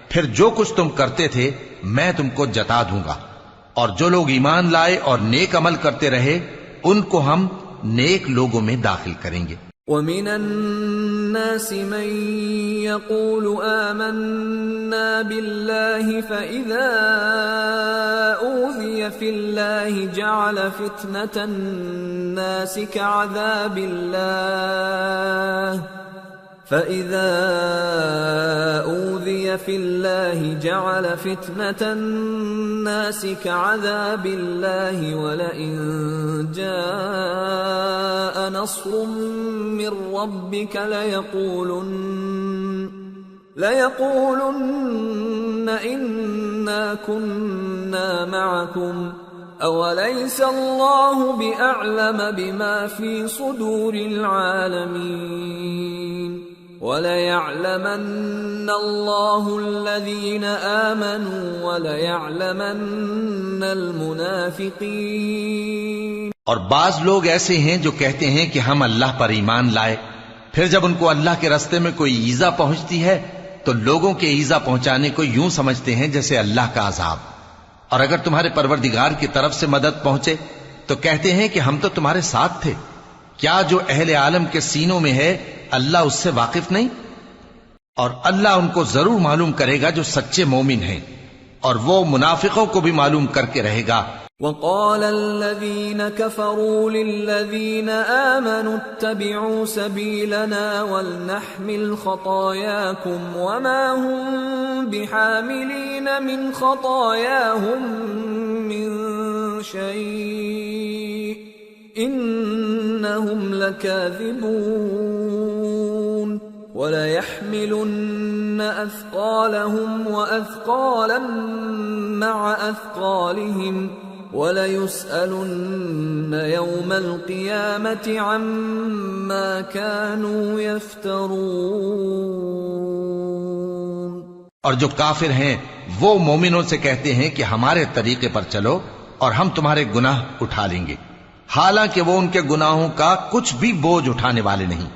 پھر جو کچھ تم کرتے تھے میں تم کو جتا دوں گا. اور جو لوگ ایمان لائے اور نیک عمل کرتے رہے ان کو ہم نیک لوگوں میں داخل کریں گے. وَمِنَ النَّاسِ مَن يَقُولُ آمَنَّا بِاللَّهِ فَإِذَا أُوذِيَ فِي اللَّهِ جَعَلَ فِتْنَةَ النَّاسِ كَعَذَابِ اللَّهِ فَإِذَا أُوذِيَ فِي اللَّهِ جَعَلَ فِتْنَةَ النَّاسِ كَعَذَابِ اللَّهِ وَلَئِن جَاءَ نَصْرٌ مِّن رَّبِّكَ لَيَقُولُنَّ إِنَّا كُنَّا مَعَكُمْ أَوَلَيْسَ اللَّهُ بِأَعْلَمَ بِمَا فِي صُدُورِ الْعَالَمِينَ وَلَيَعْلَمَنَّ اللَّهُ الَّذِينَ آمَنُوا وَلَيَعْلَمَنَّ الْمُنَافِقِينَ. اور بعض لوگ ایسے ہیں جو کہتے ہیں کہ ہم اللہ پر ایمان لائے، پھر جب ان کو اللہ کے راستے میں کوئی ایذا پہنچتی ہے تو لوگوں کے ایذا پہنچانے کو یوں سمجھتے ہیں جیسے اللہ کا عذاب. اور اگر تمہارے پروردگار کی طرف سے مدد پہنچے تو کہتے ہیں کہ ہم تو تمہارے ساتھ تھے. کیا جو اہل عالم کے سینوں میں ہے اللہ اس سے واقف نہیں؟ اور اللہ ان کو ضرور معلوم کرے گا جو سچے مومن ہیں، اور وہ منافقوں کو بھی معلوم کر کے رہے گا. وَقَالَ الَّذِينَ كَفَرُوا لِلَّذِينَ آمَنُوا اتَّبِعُوا سَبِيلَنَا وَلْنَحْمِلْ خَطَايَاكُمْ وَمَا هُمْ بِحَامِلِينَ مِنْ خَطَايَاهُمْ مِنْ شَيْءٍ إِنَّهُمْ لَكَاذِبُونَ. وَلَيَحْمِلُنَّ أَثْقَالَهُمْ وَأَثْقَالًا مَعَ أَثْقَالِهِمْ وَلَيُسْأَلُنَّ يَوْمَ الْقِيَامَةِ عَمَّا كَانُوا يَفْتَرُونَ. اور جو کافر ہیں وہ مومنوں سے کہتے ہیں کہ ہمارے طریقے پر چلو اور ہم تمہارے گناہ اٹھا لیں گے، حالانکہ وہ ان کے گناہوں کا کچھ بھی بوجھ اٹھانے والے نہیں.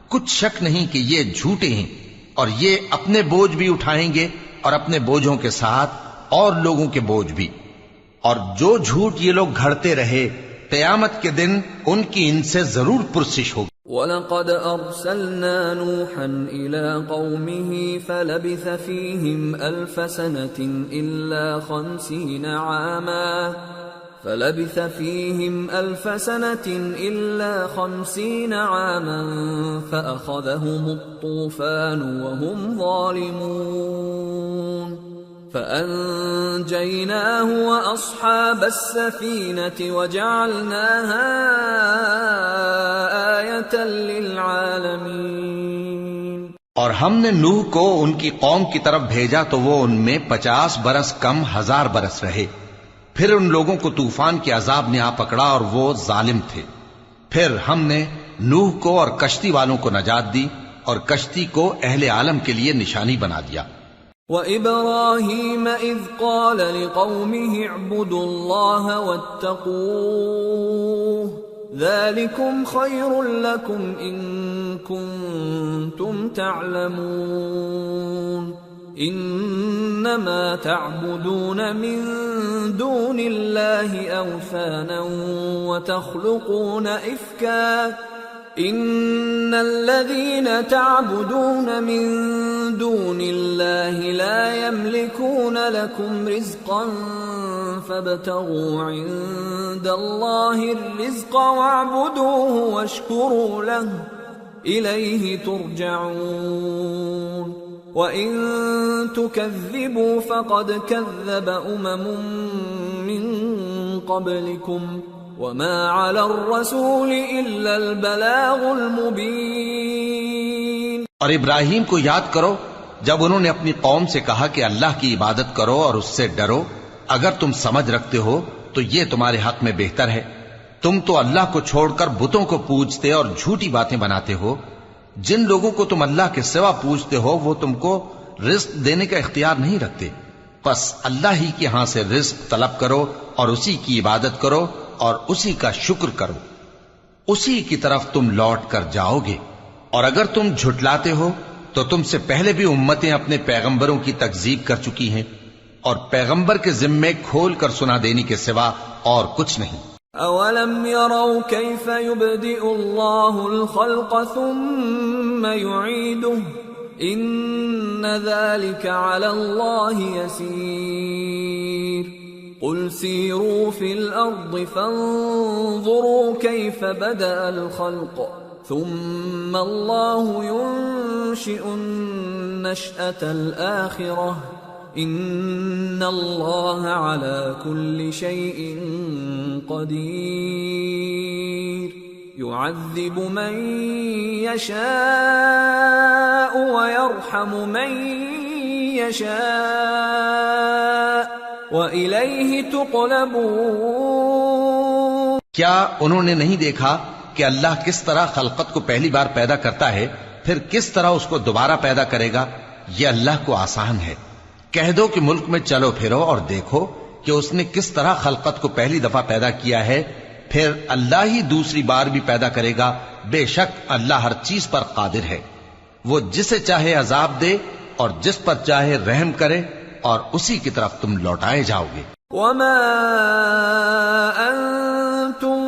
کچھ شک نہیں کہ یہ جھوٹے ہیں، اور یہ اپنے بوجھ بھی اٹھائیں گے اور اپنے بوجھوں کے ساتھ اور لوگوں کے بوجھ بھی. اور جو جھوٹ یہ لوگ گھڑتے رہے قیامت کے دن ان کی ان سے ضرور پرسش ہوگی. وَلَقَدْ أَرْسَلْنَا نُوحًا إِلَىٰ قَوْمِهِ فَلَبِثَ فِيهِمْ أَلْفَ سَنَةٍ إِلَّا 50 عَامًا فَأَخَذَهُمُ الطُّوفَانُ وَهُمْ ظَالِمُونَ فَأَنجَيْنَاهُ وَأَصْحَابَ السَّفِينَةِ وَجَعَلْنَاهَا آيَةً لِلْعَالَمِينَ. اور ہم نے نوح کو ان کی قوم کی طرف بھیجا تو وہ ان میں 50 برس کم 1000 برس رہے. پھر ان لوگوں کو طوفان کے عذاب نے آ پکڑا اور وہ ظالم تھے. پھر ہم نے نوح کو اور کشتی والوں کو نجات دی اور کشتی کو اہل عالم کے لیے نشانی بنا دیا. وَإِبْرَاهِيمَ إِذْ قَالَ لِقَوْمِهِ اعْبُدُوا اللَّهَ وَاتَّقُوهُ ذَلِكُمْ خَيْرٌ لَكُمْ إِن كُنتُمْ تَعْلَمُونَ. إِنَّمَا تَعْبُدُونَ مِن دُونِ اللَّهِ أَوْثَانًا وَتَخْلُقُونَ إِفْكًا إِنَّ الَّذِينَ تَعْبُدُونَ مِن دُونِ اللَّهِ لَا يَمْلِكُونَ لَكُمْ رِزْقًا فَابْتَغُوا عِندَ اللَّهِ الرِّزْقَ وَاعْبُدُوهُ وَاشْكُرُوا لَهُ إِلَيْهِ تُرْجَعُونَ. وَإِن تُكَذِّبُوا فَقَدْ كَذَّبَ أُمَمٌ مِّن قَبْلِكُمْ وَمَا عَلَى الرَّسُولِ إِلَّا الْبَلَاغُ الْمُبِينُ. اور ابراہیم کو یاد کرو جب انہوں نے اپنی قوم سے کہا کہ اللہ کی عبادت کرو اور اس سے ڈرو، اگر تم سمجھ رکھتے ہو تو یہ تمہارے حق میں بہتر ہے. تم تو اللہ کو چھوڑ کر بتوں کو پوجتے اور جھوٹی باتیں بناتے ہو. جن لوگوں کو تم اللہ کے سوا پوجتے ہو وہ تم کو رزق دینے کا اختیار نہیں رکھتے. پس اللہ ہی کے ہاں سے رزق طلب کرو اور اسی کی عبادت کرو اور اسی کا شکر کرو، اسی کی طرف تم لوٹ کر جاؤ گے. اور اگر تم جھٹلاتے ہو تو تم سے پہلے بھی امتیں اپنے پیغمبروں کی تکذیب کر چکی ہیں، اور پیغمبر کے ذمے کھول کر سنا دینے کے سوا اور کچھ نہیں۔ اولم يروا كيف يبدئ الله الخلق ثم يعيده ان ذلك على الله يسير قل سيروا في الارض فانظروا كيف بدأ الخلق ثم الله ينشئ النشأة الآخرة ان اللہ علی کل شیء قدیر یعذب من یشاء ویرحم من یشاء وإلیہ تقلبون۔ کیا انہوں نے نہیں دیکھا کہ اللہ کس طرح خلقت کو پہلی بار پیدا کرتا ہے پھر کس طرح اس کو دوبارہ پیدا کرے گا؟ یہ اللہ کو آسان ہے۔ کہہ دو کہ ملک میں چلو پھرو اور دیکھو کہ اس نے کس طرح خلقت کو پہلی دفعہ پیدا کیا ہے، پھر اللہ ہی دوسری بار بھی پیدا کرے گا۔ بے شک اللہ ہر چیز پر قادر ہے، وہ جسے چاہے عذاب دے اور جس پر چاہے رحم کرے، اور اسی کی طرف تم لوٹائے جاؤ گے۔ وما انتم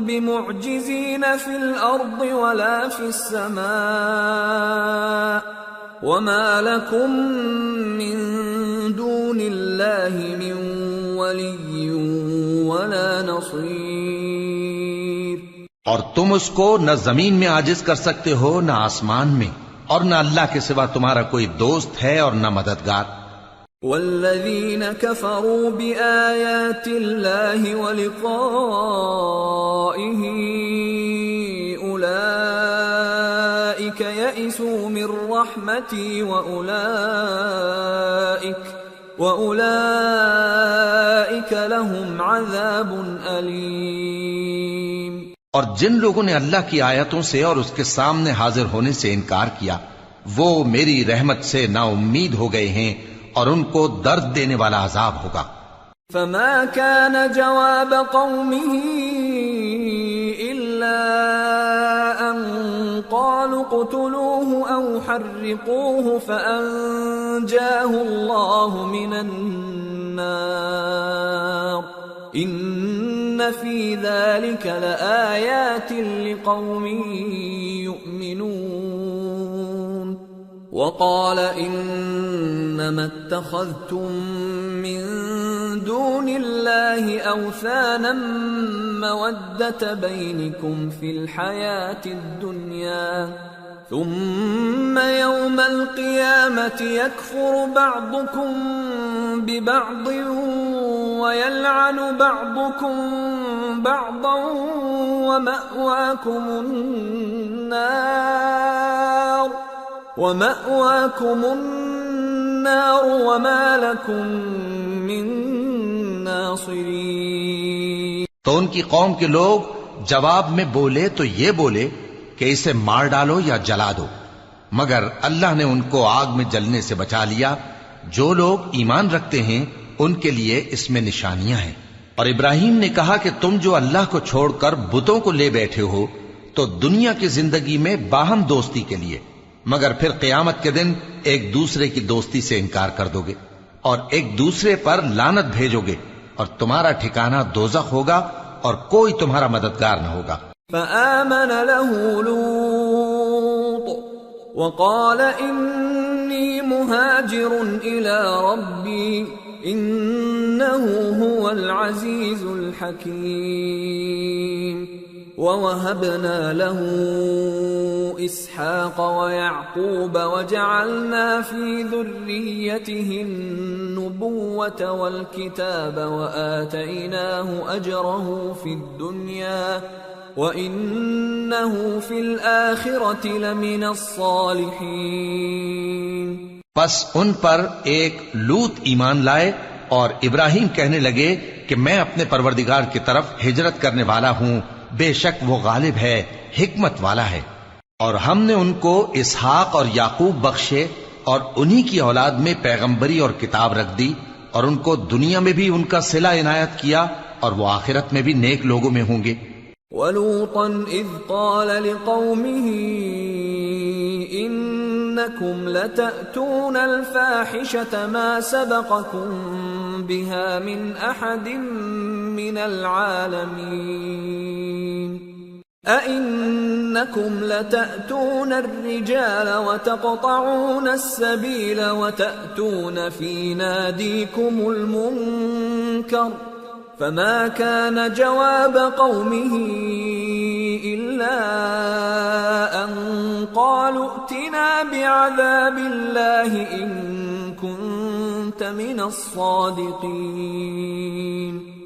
بمعجزین فی الارض ولا فی السماء وما لكم من دون اللہ من ولی ولا نصیر۔ اور تم اس کو نہ زمین میں عاجز کر سکتے ہو نہ آسمان میں، اور نہ اللہ کے سوا تمہارا کوئی دوست ہے اور نہ مددگار۔ والذین کفروا بآیات اللہ ولقائہ اولئک یئسوا من رحمتی وأولئک لهم عذاب علیم۔ اور جن لوگوں نے اللہ کی آیتوں سے اور اس کے سامنے حاضر ہونے سے انکار کیا، وہ میری رحمت سے نا امید ہو گئے ہیں اور ان کو درد دینے والا عذاب ہوگا۔ فما كان جواب قومه إلا أن قالوا اقتلوه أو حرقوه فأنجاه الله من النار إن في ذلك لآيات لقوم يؤمنون۔ وقال انما اتخذتم من دون الله اوثانا مودة بينكم في الحياة الدنيا ثم يوم القيامة يكفر بعضكم ببعض ويلعن بعضكم بعضا ومأواكم النار وما لكم من ناصرین۔ تو ان کی قوم کے لوگ جواب میں بولے تو یہ بولے کہ اسے مار ڈالو یا جلا دو، مگر اللہ نے ان کو آگ میں جلنے سے بچا لیا۔ جو لوگ ایمان رکھتے ہیں ان کے لیے اس میں نشانیاں ہیں۔ اور ابراہیم نے کہا کہ تم جو اللہ کو چھوڑ کر بتوں کو لے بیٹھے ہو تو دنیا کی زندگی میں باہم دوستی کے لیے، مگر پھر قیامت کے دن ایک دوسرے کی دوستی سے انکار کر دو گے اور ایک دوسرے پر لعنت بھیجو گے، اور تمہارا ٹھکانہ دوزخ ہوگا اور کوئی تمہارا مددگار نہ ہوگا۔ فآمن له لوط وقال انی مہاجر الی ربی انه هو العزیز الحکیم۔ ووهبنا له اسحاق ويعقوب وجعلنا في ذريته النبوة والكتاب وآتيناه أجره في الدنيا وإنه في الآخرة لمن الصالحين۔ پس ان پر ایک لوط ایمان لائے اور ابراہیم کہنے لگے کہ میں اپنے پروردگار کی طرف ہجرت کرنے والا ہوں، بے شک وہ غالب ہے، حکمت والا ہے۔ اور ہم نے ان کو اسحاق اور یعقوب بخشے اور انہی کی اولاد میں پیغمبری اور کتاب رکھ دی، اور ان کو دنیا میں بھی ان کا صلہ عنایت کیا، اور وہ آخرت میں بھی نیک لوگوں میں ہوں گے۔ وَلُوطًا إِذْ قَالَ لِقَوْمِهِ إِنَّ إنكم لتأتون الفاحشة ما سبقكم بها من أحد من العالمين أئنكم لتأتون الرجال وتقطعون السبيل وتأتون في ناديكم المنكر فما كان جواب قومه إلا أن قالوا ائتنا بعذاب الله إن كنت من الصادقين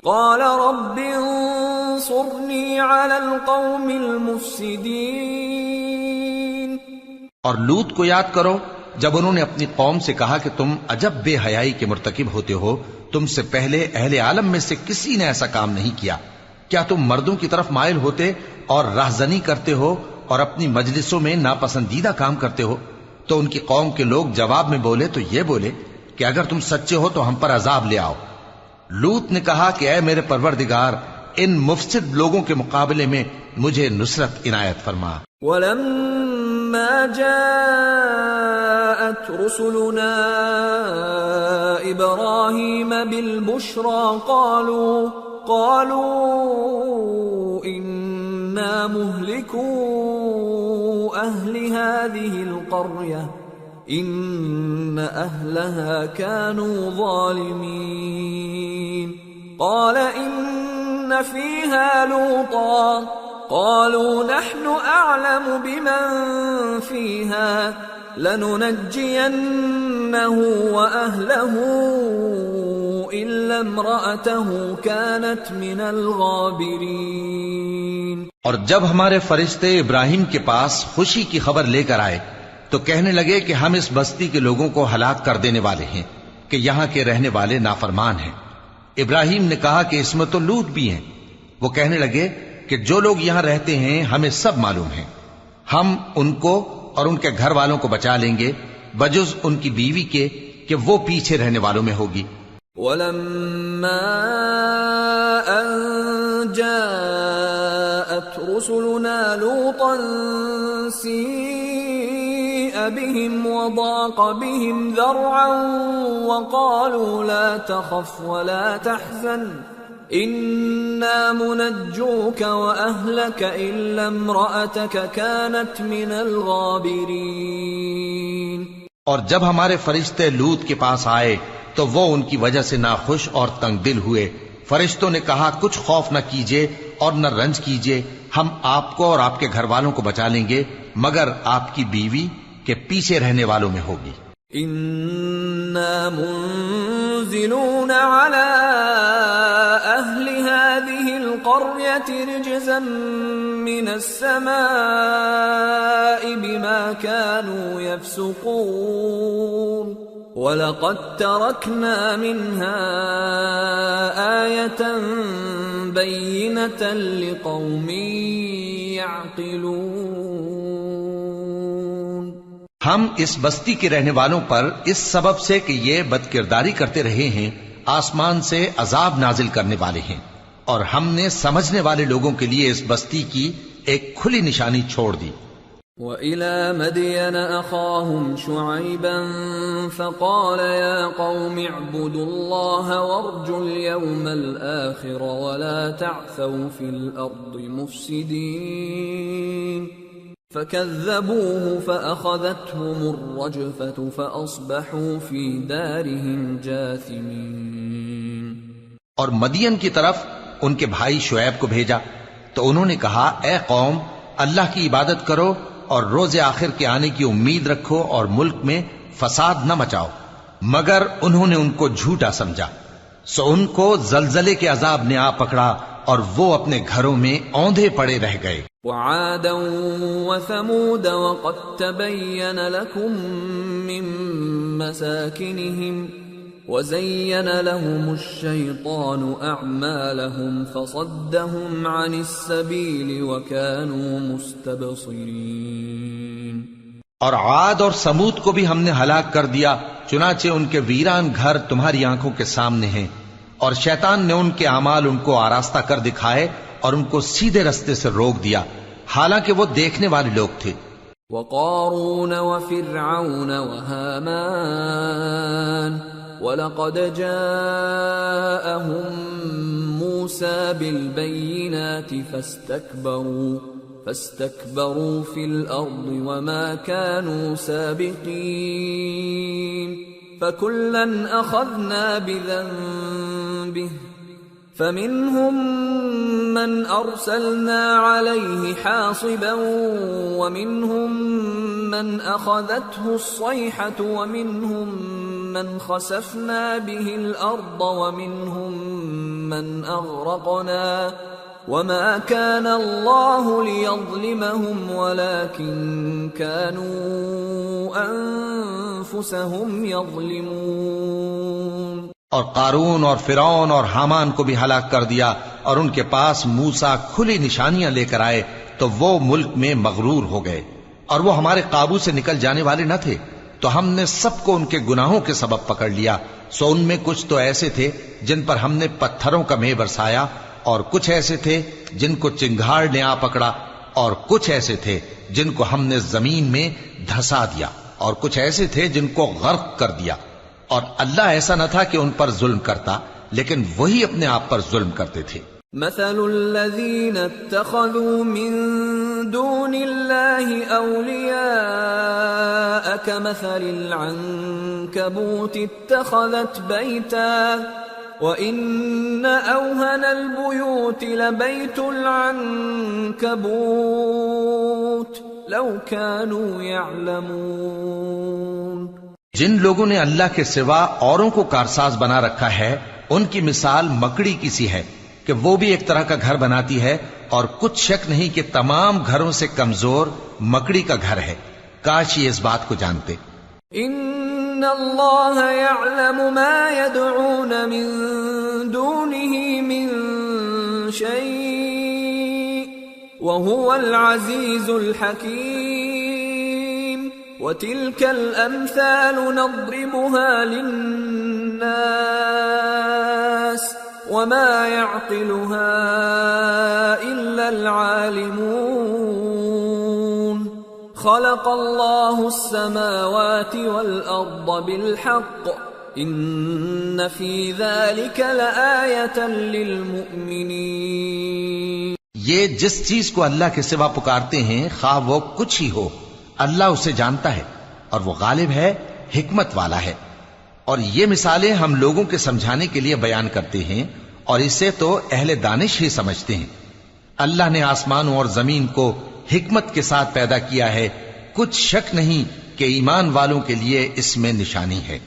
قال رب انصرني على القوم المفسدين۔ اور لوط کو یاد کرو جب انہوں نے اپنی قوم سے کہا کہ تم عجب بے حیائی کے مرتکب ہوتے ہو، تم سے پہلے اہل عالم میں سے کسی نے ایسا کام نہیں کیا، کیا تم مردوں کی طرف مائل ہوتے اور راہزنی کرتے ہو اور اپنی مجلسوں میں ناپسندیدہ کام کرتے ہو؟ تو ان کی قوم کے لوگ جواب میں بولے تو یہ بولے کہ اگر تم سچے ہو تو ہم پر عذاب لے آؤ۔ لوط نے کہا کہ اے میرے پروردگار، ان مفسد لوگوں کے مقابلے میں مجھے نصرت عنایت فرما۔ وَلَمَّا جَاءَتْ رُسُلُنَا إِبْرَاهِيمَ بِالْبُشْرَى قَالُوا إِنَّا مُهْلِكُو أَهْلِ هَذِهِ الْقَرْيَةِ إِنَّ أَهْلَهَا كَانُوا ظَالِمِينَ قَالَ إِنَّ فِيهَا لُوطًا قَالُوا نَحْنُ أَعْلَمُ بِمَنْ فِيهَا لَنُنَجِّيَنَّهُ وَأَهْلَهُ إِلَّا امْرَأَتَهُ كَانَتْ مِنَ الْغَابِرِينَ۔ اور جب ہمارے فرشتے ابراہیم کے پاس خوشی کی خبر لے کر آئے تو کہنے لگے کہ ہم اس بستی کے لوگوں کو ہلاک کر دینے والے ہیں کہ یہاں کے رہنے والے نافرمان ہیں۔ ابراہیم نے کہا کہ اس میں تو لوط بھی ہیں۔ وہ کہنے لگے کہ جو لوگ یہاں رہتے ہیں ہمیں سب معلوم ہیں، ہم ان کو اور ان کے گھر والوں کو بچا لیں گے بجز ان کی بیوی کے کہ وہ پیچھے رہنے والوں میں ہوگی۔ وَلَمَّا أَن جَاءَتْ رُسُلُنَا لُوطًا سِيءَ بِهِمْ وَضَاقَ بِهِمْ ذَرْعًا وَقَالُوا لَا تَخَفْ وَلَا تَحْزَنْ إِنَّا مُنَجُّوكَ وَأَهْلَكَ إِلَّا امْرَأَتَكَ كَانَتْ مِنَ الْغَابِرِينَ۔ اور جب ہمارے فرشتے لوط کے پاس آئے تو وہ ان کی وجہ سے ناخوش اور تنگ دل ہوئے۔ فرشتوں نے کہا کچھ خوف نہ کیجیے اور نہ رنج کیجیے، ہم آپ کو اور آپ کے گھر والوں کو بچا لیں گے مگر آپ کی بیوی کے پیچھے رہنے والوں میں ہوگی۔ إِنَّا مُنزِلُونَ عَلَىٰ أَهْلِ هَٰذِهِ الْقَرْيَةِ رِجْزًا مِّنَ السَّمَاءِ بِمَا كَانُوا يَفْسُقُونَ وَلَقَدْ تَرَكْنَا مِنْهَا آيَةً بَيِّنَةً لِقَوْمٍ يَعْقِلُونَ۔ ہم اس بستی کے رہنے والوں پر اس سبب سے کہ یہ بدکرداری کرتے رہے ہیں آسمان سے عذاب نازل کرنے والے ہیں، اور ہم نے سمجھنے والے لوگوں کے لیے اس بستی کی ایک کھلی نشانی چھوڑ دی۔ وَإِلَى مَدْيَنَ أَخَاهُمْ شُعَيْبًا فَقَالَ يَا قَوْمِ اعْبُدُوا اللَّهَ وَارْجُوا الْيَوْمَ الْآخِرَ وَلَا تَعْثَوْا فِي الْأَرْضِ مُفْسِدِينَ فَكَذَّبُوهُ فَأَخَذَتْهُمُ الرَّجْفَةُ فَأَصْبَحُوا فِي دَارِهِمْ جَاثِمِينَ۔ اور مدین کی طرف ان کے بھائی شعیب کو بھیجا تو انہوں نے کہا اے قوم، اللہ کی عبادت کرو اور روز آخر کے آنے کی امید رکھو اور ملک میں فساد نہ مچاؤ، مگر انہوں نے ان کو جھوٹا سمجھا، سو ان کو زلزلے کے عذاب نے آ پکڑا اور وہ اپنے گھروں میں اوندھے پڑے رہ گئے۔ وعادا وثمود وقد تبين لكم من مساكنهم وزين لهم الشيطان أعمالهم فصدهم عن السبيل وكانوا مستبصرين۔ اور عاد اور سمود کو بھی ہم نے ہلاک کر دیا، چنانچہ ان کے ویران گھر تمہاری آنکھوں کے سامنے ہیں، اور شیطان نے ان کے اعمال ان کو آراستہ کر دکھائے اور ان کو سیدھے رستے سے روک دیا، حالانکہ وہ دیکھنے والے لوگ تھے۔ وقارون وفرعون وهامان ولقد جاءهم موسى بالبينات فاستكبروا في الأرض وما كانوا سابقين فكلا أخذنا بذنبه فمنهم من أرسلنا عليه حاصبا ومنهم من أخذته الصيحة ومنهم من خسفنا به الأرض ومنهم من أغرقنا وما كان الله ليظلمهم ولكن كانوا أنفسهم يظلمون. اور قارون اور فرعون اور حامان کو بھی ہلاک کر دیا، اور ان کے پاس موسیٰ کھلی نشانیاں لے کر آئے تو وہ ملک میں مغرور ہو گئے، اور وہ ہمارے قابو سے نکل جانے والے نہ تھے، تو ہم نے سب کو ان کے گناہوں کے سبب پکڑ لیا. سو ان میں کچھ تو ایسے تھے جن پر ہم نے پتھروں کا مے برسایا، اور کچھ ایسے تھے جن کو چنگھاڑ نے آ پکڑا، اور کچھ ایسے تھے جن کو ہم نے زمین میں دھسا دیا، اور کچھ ایسے تھے جن کو غرق کر دیا. اور اللہ ایسا نہ تھا کہ ان پر ظلم کرتا، لیکن وہی اپنے آپ پر ظلم کرتے تھے. مثل الذين اتخذوا من دون الله أولياء كمثل العنكبوت اتخذت بيتا وإن أوهن البيوت لبيت العنكبوت لو كانوا يعلمون. جن لوگوں نے اللہ کے سوا اوروں کو کارساز بنا رکھا ہے، ان کی مثال مکڑی کی سی ہے کہ وہ بھی ایک طرح کا گھر بناتی ہے، اور کچھ شک نہیں کہ تمام گھروں سے کمزور مکڑی کا گھر ہے. کاش یہ اس بات کو جانتے. ان اللہ یعلم ما يدعون من دونه من شيء وهو العزيز الحكيم. وتلك الامثال نضربها للناس وما يعقلها إلا العالمون. خلق الله السماوات والأرض بالحق إن في ذلك لآية للمؤمنين. یہ جس چیز کو اللہ کے سوا پکارتے ہیں، خواہ وہ کچھ ہی ہو، اللہ اسے جانتا ہے، اور وہ غالب ہے، حکمت والا ہے. اور یہ مثالیں ہم لوگوں کے سمجھانے کے لیے بیان کرتے ہیں، اور اسے تو اہل دانش ہی سمجھتے ہیں. اللہ نے آسمانوں اور زمین کو حکمت کے ساتھ پیدا کیا ہے، کچھ شک نہیں کہ ایمان والوں کے لیے اس میں نشانی ہے.